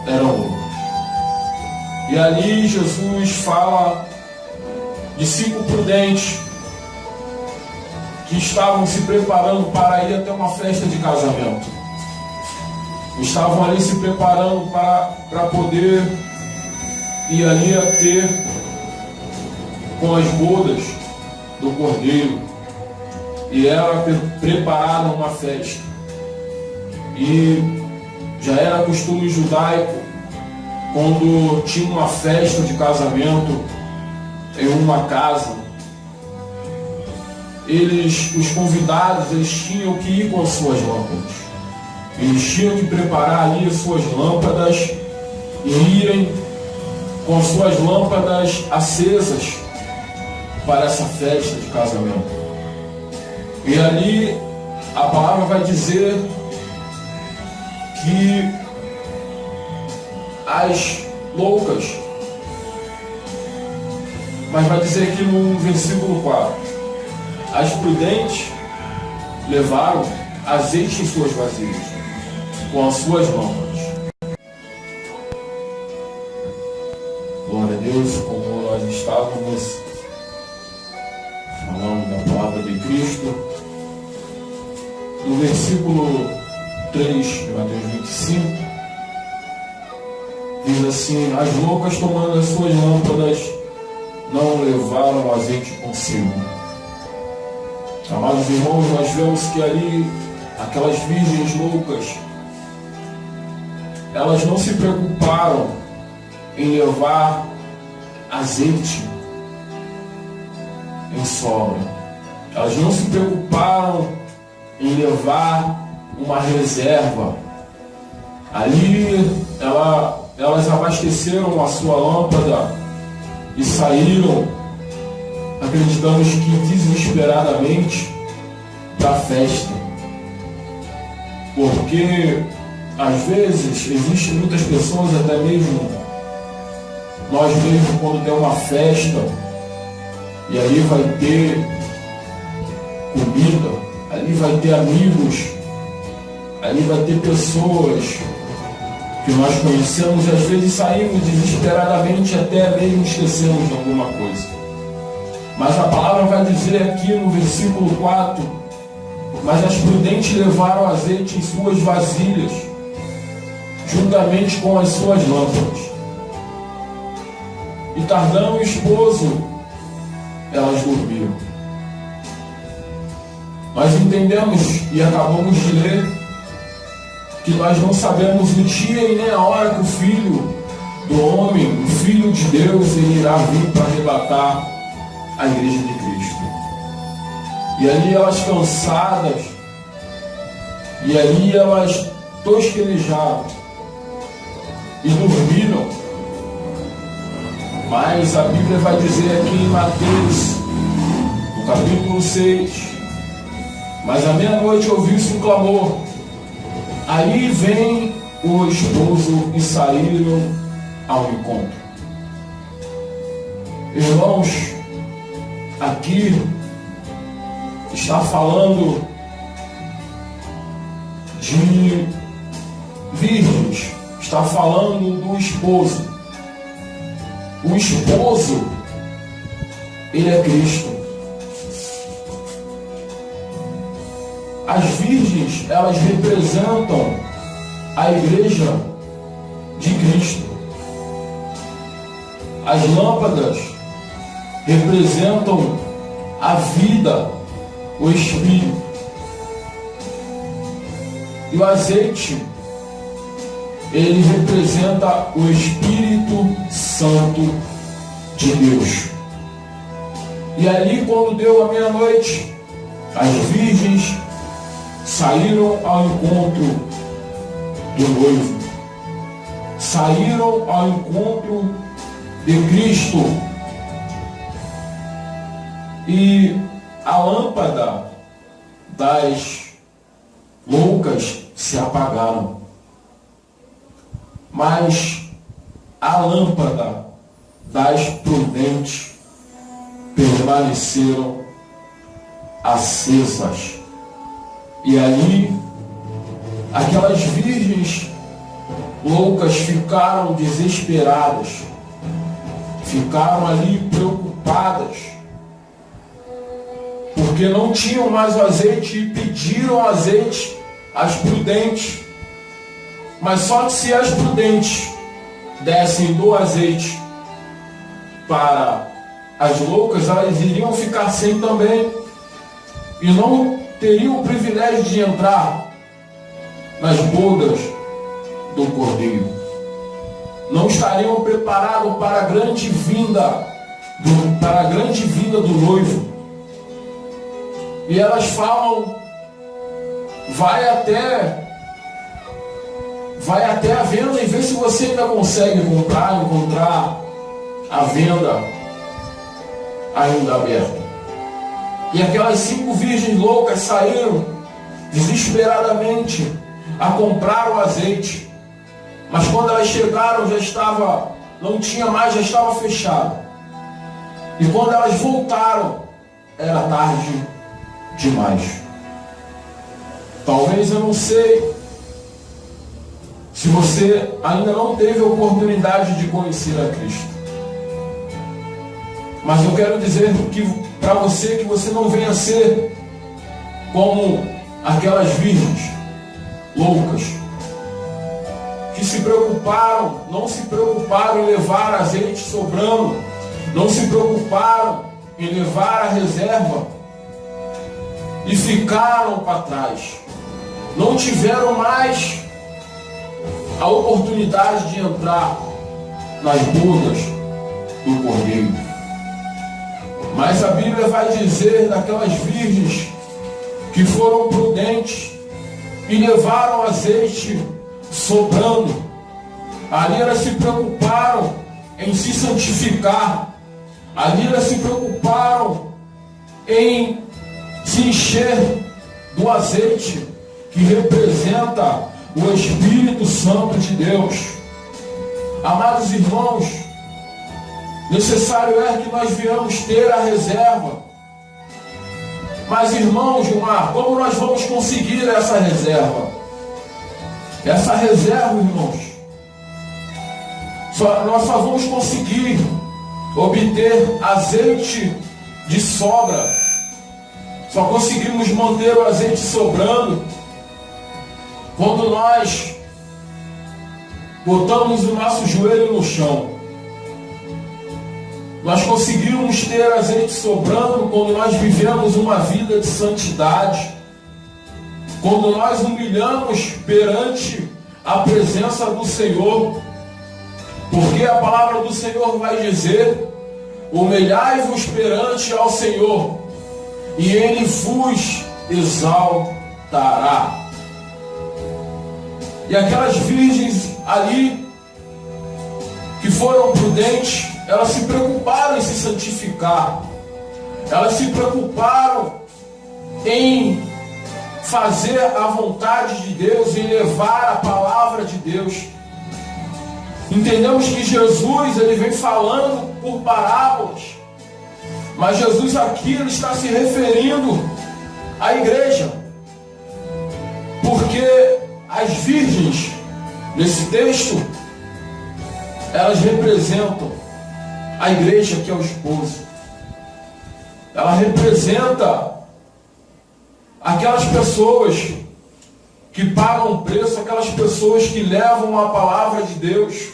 eram loucas. E ali Jesus fala de 5 prudentes que estavam se preparando para ir até uma festa de casamento. Estavam ali se preparando para poder ir ali a ter com as bodas do Cordeiro. E era preparada uma festa. E já era costume judaico, quando tinha uma festa de casamento em uma casa, os convidados, eles tinham que ir com as suas lâmpadas. Eles tinham que preparar ali as suas lâmpadas e irem com as suas lâmpadas acesas para essa festa de casamento. E ali a palavra vai dizer que as loucas, mas vai dizer aqui no versículo 4, as prudentes levaram azeite em suas vasilhas, com as suas lâmpadas. Glória a Deus, como nós estávamos falando da palavra de Cristo, no versículo 3 de Mateus 25, diz assim: as loucas, tomando as suas lâmpadas, não levaram azeite consigo. Amados irmãos, nós vemos que ali, aquelas virgens loucas, elas não se preocuparam em levar azeite em sobra. Elas não se preocuparam em levar uma reserva. Ali, elas abasteceram a sua lâmpada e saíram, acreditamos que desesperadamente, da festa. Porque às vezes existem muitas pessoas, até mesmo nós mesmos, quando tem uma festa e ali vai ter comida, ali vai ter amigos, ali vai ter pessoas que nós conhecemos, e às vezes saímos desesperadamente, até mesmo esquecemos de alguma coisa. Mas a palavra vai dizer aqui no versículo 4: mas as prudentes levaram azeite em suas vasilhas, juntamente com as suas lâmpadas. E tardando o esposo, elas dormiram. Nós entendemos e acabamos de ler que nós não sabemos o dia e nem a hora que o Filho do Homem, o Filho de Deus, ele irá vir para arrebatar a igreja de Cristo. E ali elas, cansadas E ali elas tosquenejaram e dormiram. Mas a Bíblia vai dizer aqui em Mateus, no capítulo 6, mas à meia-noite ouviu-se um clamor. Aí vem o esposo e saíram ao encontro. Irmãos, aqui está falando de virgens, está falando do esposo. O esposo, ele é Cristo. As virgens, elas representam a igreja de Cristo. As lâmpadas representam a vida, o Espírito. E o azeite, ele representa o Espírito Santo de Deus. E ali, quando deu a meia-noite, as virgens saíram ao encontro do noivo. Saíram ao encontro de Cristo. E a lâmpada das loucas se apagaram, mas a lâmpada das prudentes permaneceram acesas. E ali, aquelas virgens loucas ficaram desesperadas, ficaram ali preocupadas, porque não tinham mais o azeite e pediram azeite às prudentes. Mas só que se as prudentes dessem do azeite para as loucas, elas iriam ficar sem também e não teriam o privilégio de entrar nas bodas do Cordeiro. Não estariam preparados para a grande vinda do noivo. E elas falam, vai até a venda e vê se você ainda consegue encontrar a venda ainda aberta. E aquelas 5 virgens loucas saíram desesperadamente a comprar o azeite. Mas quando elas chegaram não tinha mais, já estava fechado. E quando elas voltaram, era tarde demais. Talvez, eu não sei se você ainda não teve a oportunidade de conhecer a Cristo, mas eu quero dizer para você que você não venha ser como aquelas virgens loucas que não se preocuparam em levar azeite sobrando, não se preocuparam em levar a reserva e ficaram para trás. Não tiveram mais a oportunidade de entrar nas bodas do Cordeiro. Mas a Bíblia vai dizer daquelas virgens que foram prudentes e levaram azeite sobrando. Ali elas se preocuparam em se santificar. Ali elas se preocuparam em se encher do azeite que representa o Espírito Santo de Deus. Amados irmãos, necessário é que nós venhamos ter a reserva. Mas irmãos, Gilmar, como nós vamos conseguir essa reserva? Essa reserva, irmãos, nós só vamos conseguir obter azeite de sobra. Só conseguimos manter o azeite sobrando quando nós botamos o nosso joelho no chão. Nós conseguimos ter azeite sobrando quando nós vivemos uma vida de santidade, quando nós humilhamos perante a presença do Senhor, porque a palavra do Senhor vai dizer: humilhai-vos perante ao Senhor, e Ele vos exaltará. E aquelas virgens ali, que foram prudentes, elas se preocuparam em se santificar. Elas se preocuparam em fazer a vontade de Deus, em levar a palavra de Deus. Entendemos que Jesus, ele vem falando por parábolas, mas Jesus aqui, ele está se referindo à igreja, porque as virgens, nesse texto, elas representam a igreja, que é o esposo. Ela representa aquelas pessoas que pagam preço, aquelas pessoas que levam a palavra de Deus.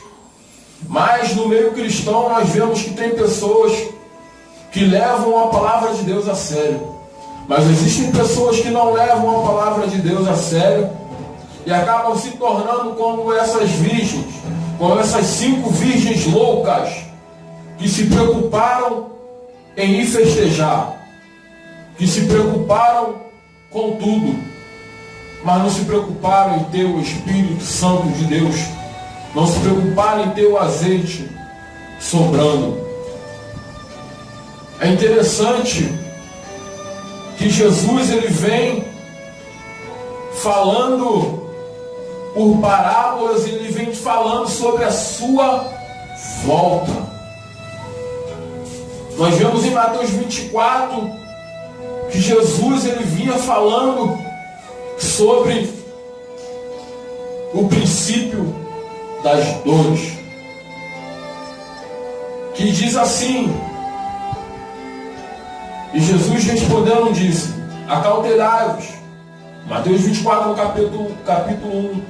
Mas no meio cristão nós vemos que tem pessoas que levam a palavra de Deus a sério. Mas existem pessoas que não levam a palavra de Deus a sério e acabam se tornando como essas virgens, como essas 5 virgens loucas que se preocuparam em ir festejar, que se preocuparam com tudo, mas não se preocuparam em ter o Espírito Santo de Deus, não se preocuparam em ter o azeite sobrando. É interessante que Jesus, ele vem falando por parábolas, ele vem falando sobre a sua volta. Nós vemos em Mateus 24 que Jesus, ele vinha falando sobre o princípio das dores, que diz assim: e Jesus respondendo disse: acautelai-vos. Mateus 24, no capítulo 1,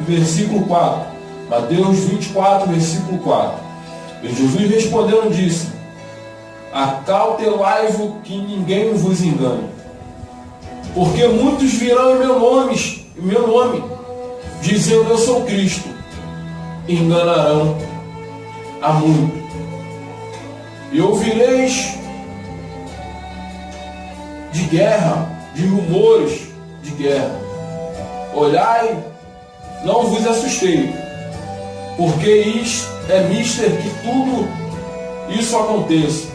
versículo 4. Mateus 24, versículo 4. E Jesus respondendo disse: acautelai-vos que ninguém vos engane. Porque muitos virão em meu nome, dizendo eu sou Cristo, e enganarão a muitos. E ouvireis de guerra, de rumores de guerra. Olhai, não vos assustei, porque isto é mister que tudo isso aconteça,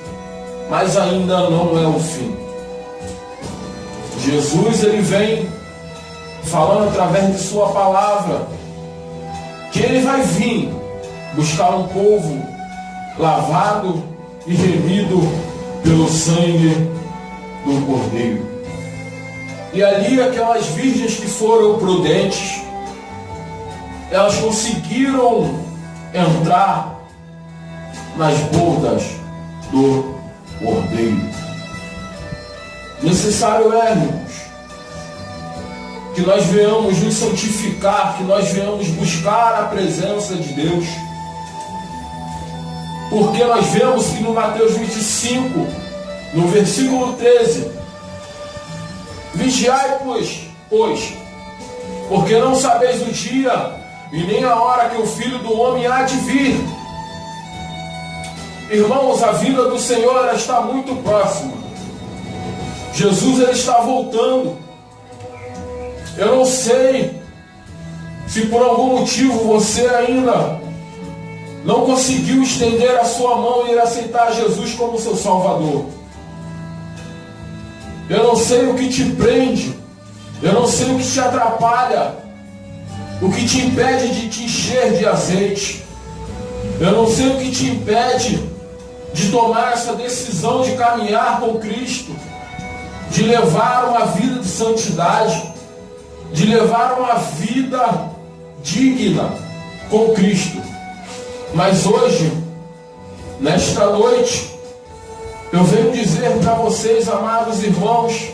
mas ainda não é o fim. Jesus, ele vem falando através de sua palavra que ele vai vir buscar um povo lavado e remido pelo sangue do Cordeiro. E ali aquelas virgens que foram prudentes, elas conseguiram entrar nas bodas do Cordeiro. Necessário é, irmãos, que nós venhamos nos santificar, que nós venhamos buscar a presença de Deus. Porque nós vemos que no Mateus 25, no versículo 13, vigiai, pois, porque não sabeis o dia e nem a hora que o Filho do Homem há de vir. Irmãos, a vinda do Senhor, ela está muito próxima. Jesus, ele está voltando. Eu não sei se por algum motivo você ainda não conseguiu estender a sua mão e aceitar Jesus como seu Salvador. Eu não sei o que te prende, eu não sei o que te atrapalha, o que te impede de te encher de azeite. Eu não sei o que te impede de tomar essa decisão de caminhar com Cristo, de levar uma vida de santidade, de levar uma vida digna com Cristo. Mas hoje, nesta noite, eu venho dizer para vocês, amados irmãos,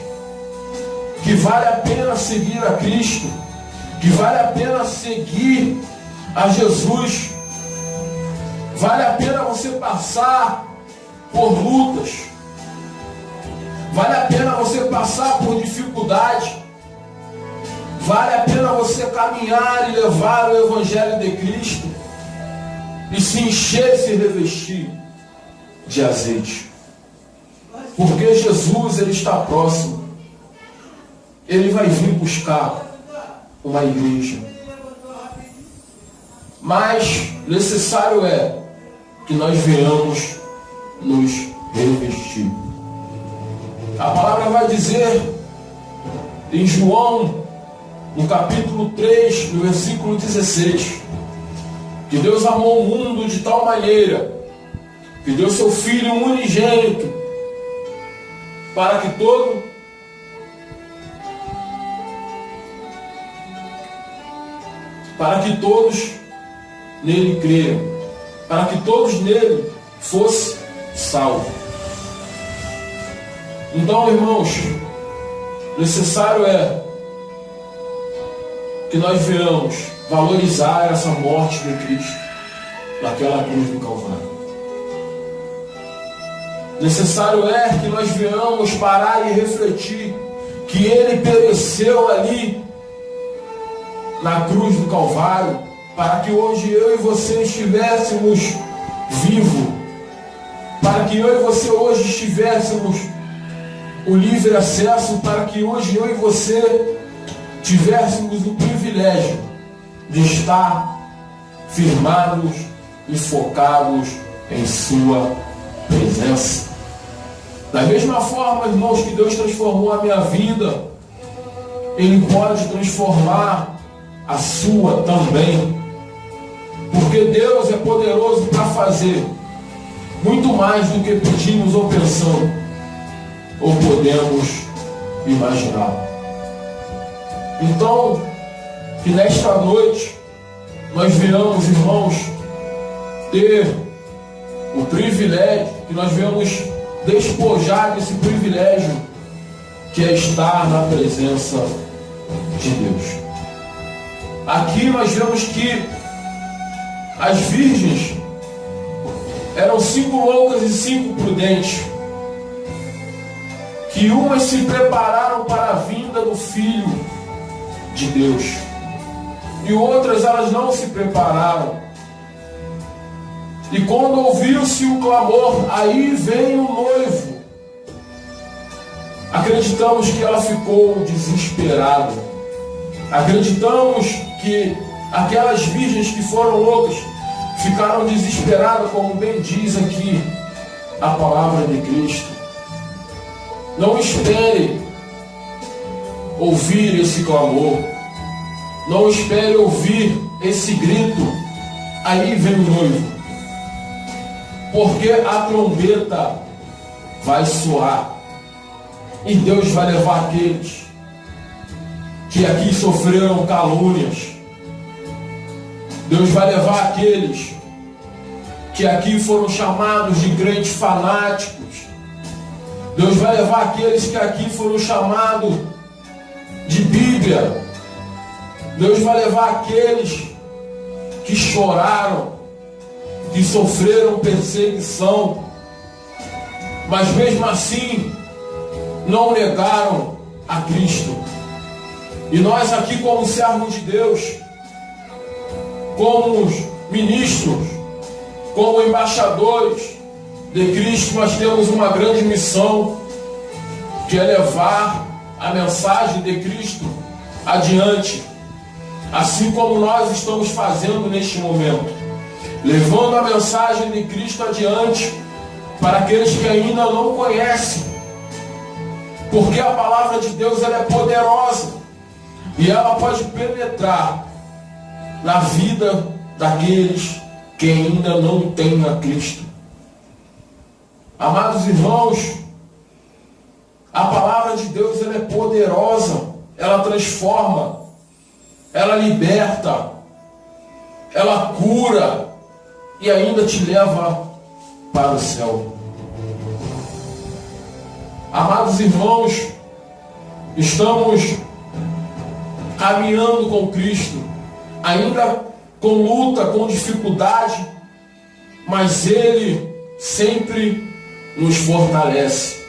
que vale a pena seguir a Cristo, que vale a pena seguir a Jesus, vale a pena você passar por lutas, vale a pena você passar por dificuldade, vale a pena você caminhar e levar o Evangelho de Cristo e se encher, se revestir de azeite. Porque Jesus, ele está próximo. Ele vai vir buscar uma igreja. mas necessário é que nós venhamos nos revestir. A palavra vai dizer em João, no capítulo 3, no versículo 16, que Deus amou o mundo de tal maneira que deu seu Filho unigênito para que todos nele creiam, para que todos nele fossem salvos. Então, irmãos, necessário é que nós venhamos valorizar essa morte de Cristo naquela cruz do Calvário. Necessário é que nós venhamos parar e refletir que Ele pereceu ali na cruz do Calvário para que hoje eu e você estivéssemos vivos, para que eu e você hoje estivéssemos o livre acesso, para que hoje eu e você tivéssemos o privilégio de estar firmados e focados em Sua presença. Da mesma forma, irmãos, que Deus transformou a minha vida, Ele pode transformar a sua também, porque Deus é poderoso para fazer muito mais do que pedimos ou pensamos ou podemos imaginar. Então, que nesta noite nós venhamos, irmãos, ter o privilégio, que nós venhamos despojar desse privilégio que é estar na presença de Deus. Aqui nós vemos que as virgens eram 5 loucas e 5 prudentes, que umas se prepararam para a vinda do Filho de Deus, e outras elas não se prepararam. E quando ouviu-se o clamor, aí vem o noivo, acreditamos que ela ficou desesperada. Acreditamos que aquelas virgens que foram loucas ficaram desesperadas, como bem diz aqui a palavra de Cristo. Não espere ouvir esse clamor, não espere ouvir esse grito, aí vem o noivo, porque a trombeta vai soar e Deus vai levar aqueles que aqui sofreram calúnias. Deus vai levar aqueles que aqui foram chamados de crentes fanáticos. Deus vai levar aqueles que aqui foram chamados de Bíblia. Deus vai levar aqueles que choraram, que sofreram perseguição, mas mesmo assim não negaram a Cristo. E nós aqui, como servos de Deus, como ministros, como embaixadores de Cristo, nós temos uma grande missão, que é levar a mensagem de Cristo adiante, assim como nós estamos fazendo neste momento, levando a mensagem de Cristo adiante para aqueles que ainda não conhecem, porque a palavra de Deus ela é poderosa e ela pode penetrar na vida daqueles que ainda não têm a Cristo. Amados irmãos, a palavra de Deus ela é poderosa, ela transforma, ela liberta, ela cura e ainda te leva para o céu. Amados irmãos, estamos caminhando com Cristo, ainda com luta, com dificuldade, mas Ele sempre nos fortalece.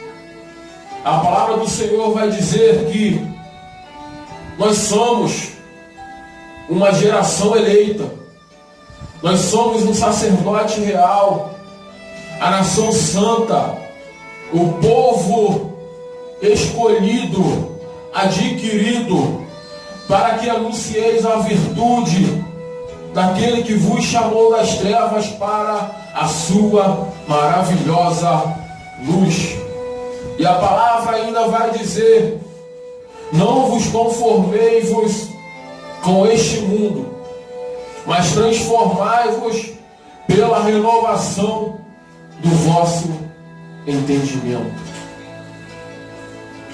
A palavra do Senhor vai dizer que nós somos uma geração eleita, nós somos um sacerdote real, a nação santa, o povo escolhido, adquirido, para que anuncieis a virtude daquele que vos chamou das trevas para a sua maravilhosa luz. E a palavra ainda vai dizer: não vos conformei-vos com este mundo, mas transformai-vos pela renovação do vosso entendimento.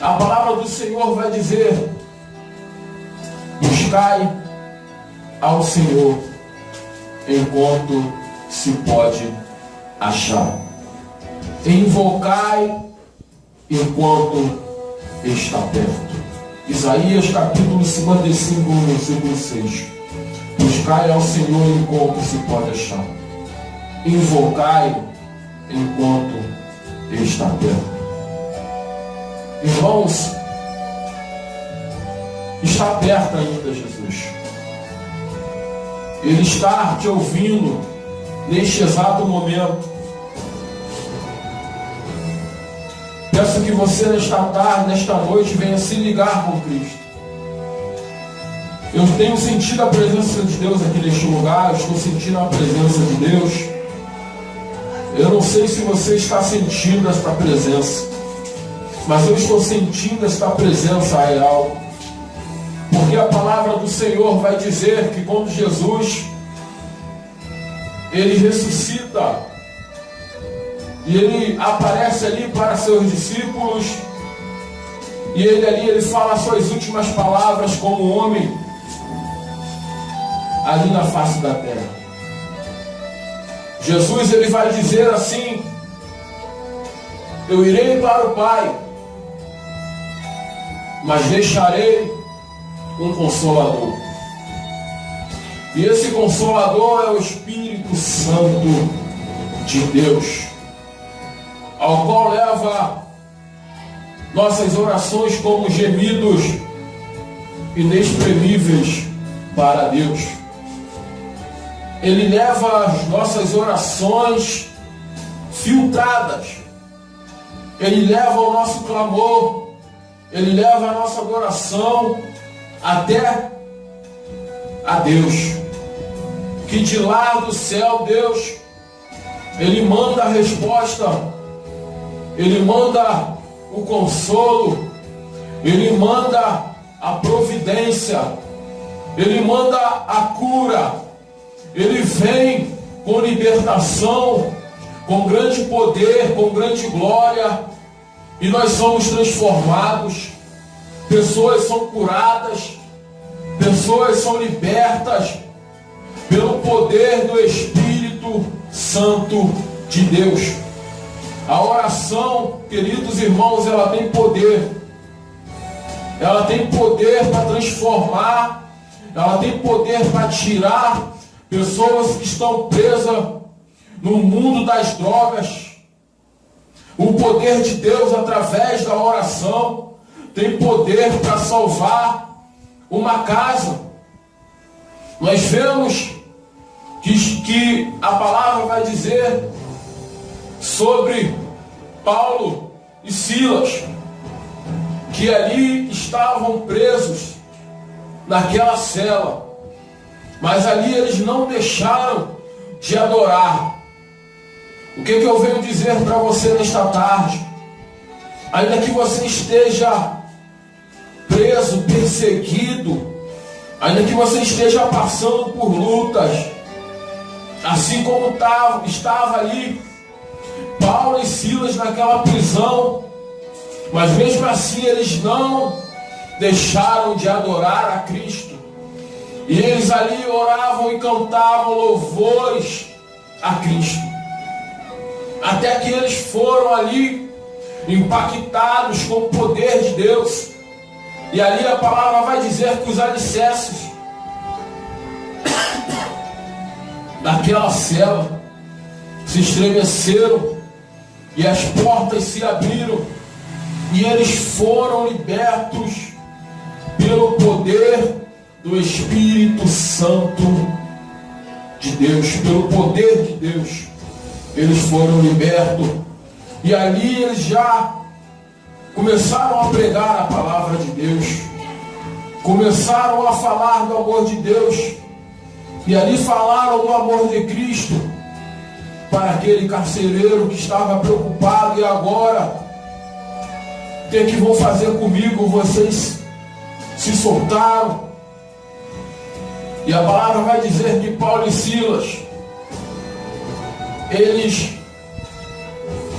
A palavra do Senhor vai dizer: buscai ao Senhor enquanto se pode achar. Invocai enquanto está perto. Isaías capítulo 55, versículo 6. Buscai ao Senhor enquanto se pode achar. Invocai enquanto está perto. Irmãos, está perto ainda Jesus. Ele está te ouvindo neste exato momento. Peço que você nesta tarde, nesta noite, venha se ligar com Cristo. Eu tenho sentido a presença de Deus aqui neste lugar. Eu estou sentindo a presença de Deus. Eu não sei se você está sentindo esta presença, mas eu estou sentindo esta presença real. Porque a palavra do Senhor vai dizer que quando Jesus ele ressuscita e ele aparece ali para seus discípulos, e ele fala suas últimas palavras como homem ali na face da terra. Jesus ele vai dizer assim: eu irei para o Pai, mas deixarei um Consolador. E esse Consolador é o Espírito Santo de Deus, ao qual leva nossas orações como gemidos inexprimíveis para Deus. Ele leva as nossas orações filtradas. Ele leva o nosso clamor. Ele leva a nossa adoração até a Deus. Que de lá do céu, Deus, Ele manda a resposta. Ele manda o consolo. Ele manda a providência. Ele manda a cura. Ele vem com libertação, com grande poder, com grande glória, e nós somos transformados. Pessoas são curadas, pessoas são libertas pelo poder do Espírito Santo de Deus. A oração, queridos irmãos, ela tem poder. Ela tem poder para transformar, ela tem poder para tirar pessoas que estão presas no mundo das drogas. O poder de Deus, através da oração, tem poder para salvar uma casa. Nós vemos que a palavra vai dizer sobre Paulo e Silas, que ali estavam presos naquela cela, mas ali eles não deixaram de adorar. O que eu venho dizer para você nesta tarde? Ainda que você esteja preso, perseguido, ainda que você esteja passando por lutas, assim como estava ali Paulo e Silas naquela prisão, mas mesmo assim eles não deixaram de adorar a Cristo. E eles ali oravam e cantavam louvores a Cristo. Até que eles foram ali impactados com o poder de Deus. E ali a palavra vai dizer que os alicerces daquela cela se estremeceram e as portas se abriram e eles foram libertos pelo poder do Espírito Santo de Deus, pelo poder de Deus. Eles foram libertos e ali eles já começaram a pregar a palavra de Deus, começaram a falar do amor de Deus, E ali falaram do amor de Cristo para aquele carcereiro que estava preocupado. E agora, o que é que vão fazer comigo? Vocês se soltaram. E a palavra vai dizer que Paulo e Silas, eles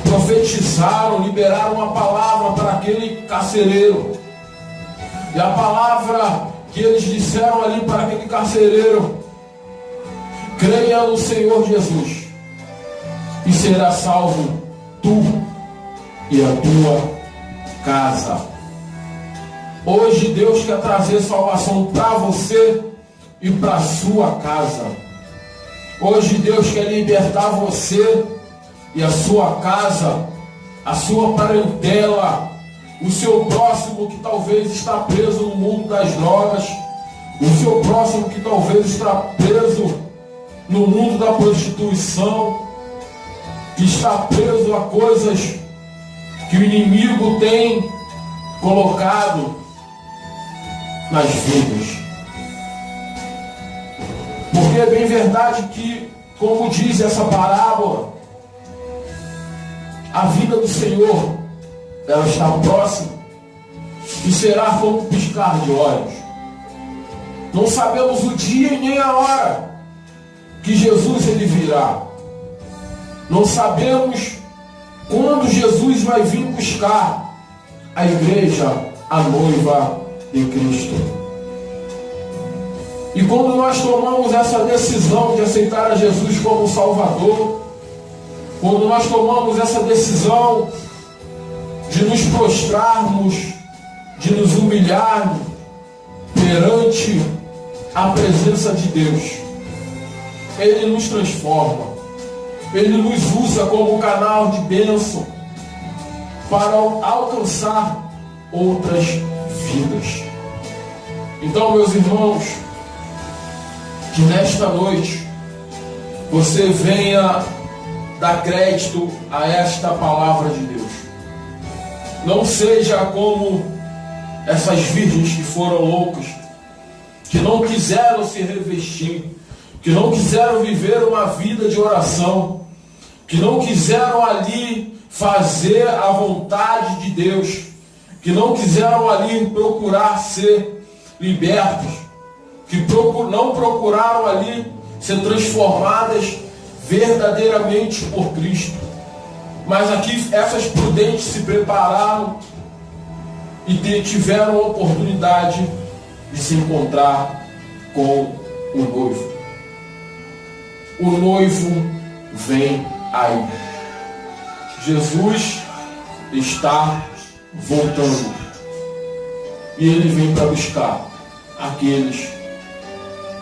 profetizaram, liberaram uma palavra para aquele carcereiro. E a palavra que eles disseram ali para aquele carcereiro: creia no Senhor Jesus e será salvo tu e a tua casa. Hoje Deus quer trazer salvação para você e para a sua casa. Hoje Deus quer libertar você e a sua casa, a sua parentela, o seu próximo que talvez está preso no mundo das drogas, o seu próximo que talvez está preso no mundo da prostituição, que está preso a coisas que o inimigo tem colocado nas vidas. Porque é bem verdade que, como diz essa parábola, a vida do Senhor, ela está próxima e será como um piscar de olhos. Não sabemos o dia e nem a hora que Jesus ele virá. Não sabemos quando Jesus vai vir buscar a igreja, a noiva de Cristo. E quando nós tomamos essa decisão de aceitar a Jesus como Salvador, quando nós tomamos essa decisão de nos prostrarmos, de nos humilharmos perante a presença de Deus, Ele nos transforma, Ele nos usa como canal de bênção para alcançar outras vidas. Então, meus irmãos, que nesta noite você venha dar crédito a esta palavra de Deus. Não seja como essas virgens que foram loucas, que não quiseram se revestir, que não quiseram viver uma vida de oração, que não quiseram ali fazer a vontade de Deus, que não quiseram ali procurar ser libertos, que não procuraram ali ser transformadas verdadeiramente por Cristo. Mas aqui essas prudentes se prepararam e tiveram a oportunidade de se encontrar com o noivo. O noivo vem aí. Jesus está voltando. E Ele vem para buscar aqueles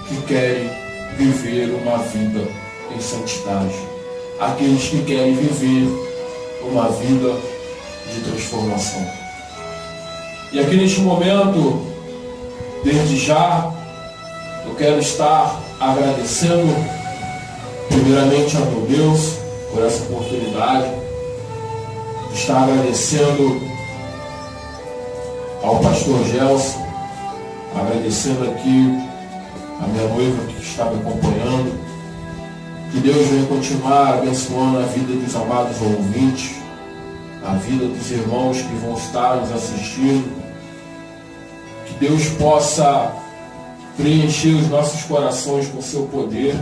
que querem viver uma vida em santidade. Aqueles que querem viver uma vida de transformação. E aqui neste momento, desde já, eu quero estar agradecendo primeiramente a meu Deus por essa oportunidade, estar agradecendo ao pastor Gelson, agradecendo aqui a minha noiva que está me acompanhando. Que Deus venha continuar abençoando a vida dos amados ouvintes, a vida dos irmãos que vão estar nos assistindo. Que Deus possa preencher os nossos corações com o seu poder.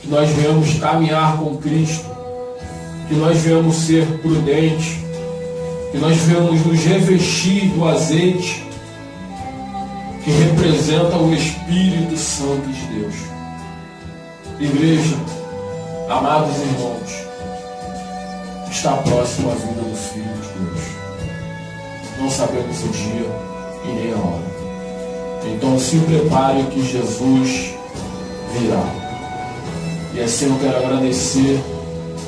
Que nós venhamos caminhar com Cristo. Que nós venhamos ser prudentes. Que nós venhamos nos revestir do azeite que representa o Espírito Santo de Deus. Igreja, amados irmãos, está próximo a vida do Filho de Deus. Não sabemos o dia e nem a hora. Então se prepare que Jesus virá. E assim eu quero agradecer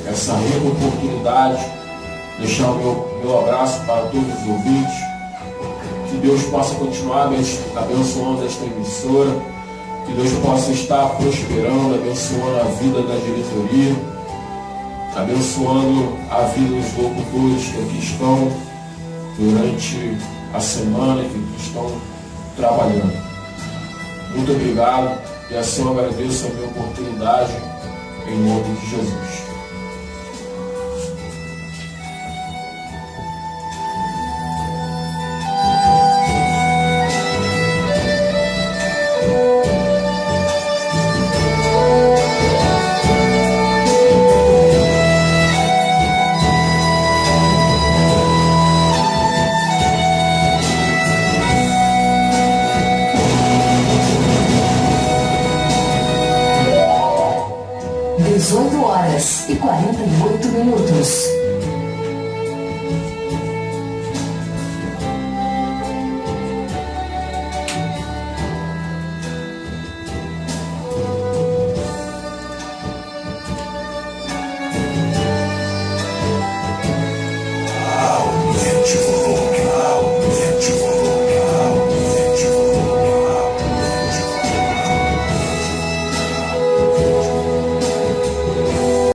essa rica oportunidade, deixar o meu abraço para todos os ouvintes. Que Deus possa continuar abençoando esta emissora. Que Deus possa estar prosperando, abençoando a vida da diretoria, abençoando a vida dos locutores que aqui estão durante a semana, que estão trabalhando. Muito obrigado E assim eu agradeço a minha oportunidade em nome de Jesus. Horas e 48 minutos. Aumente o volume.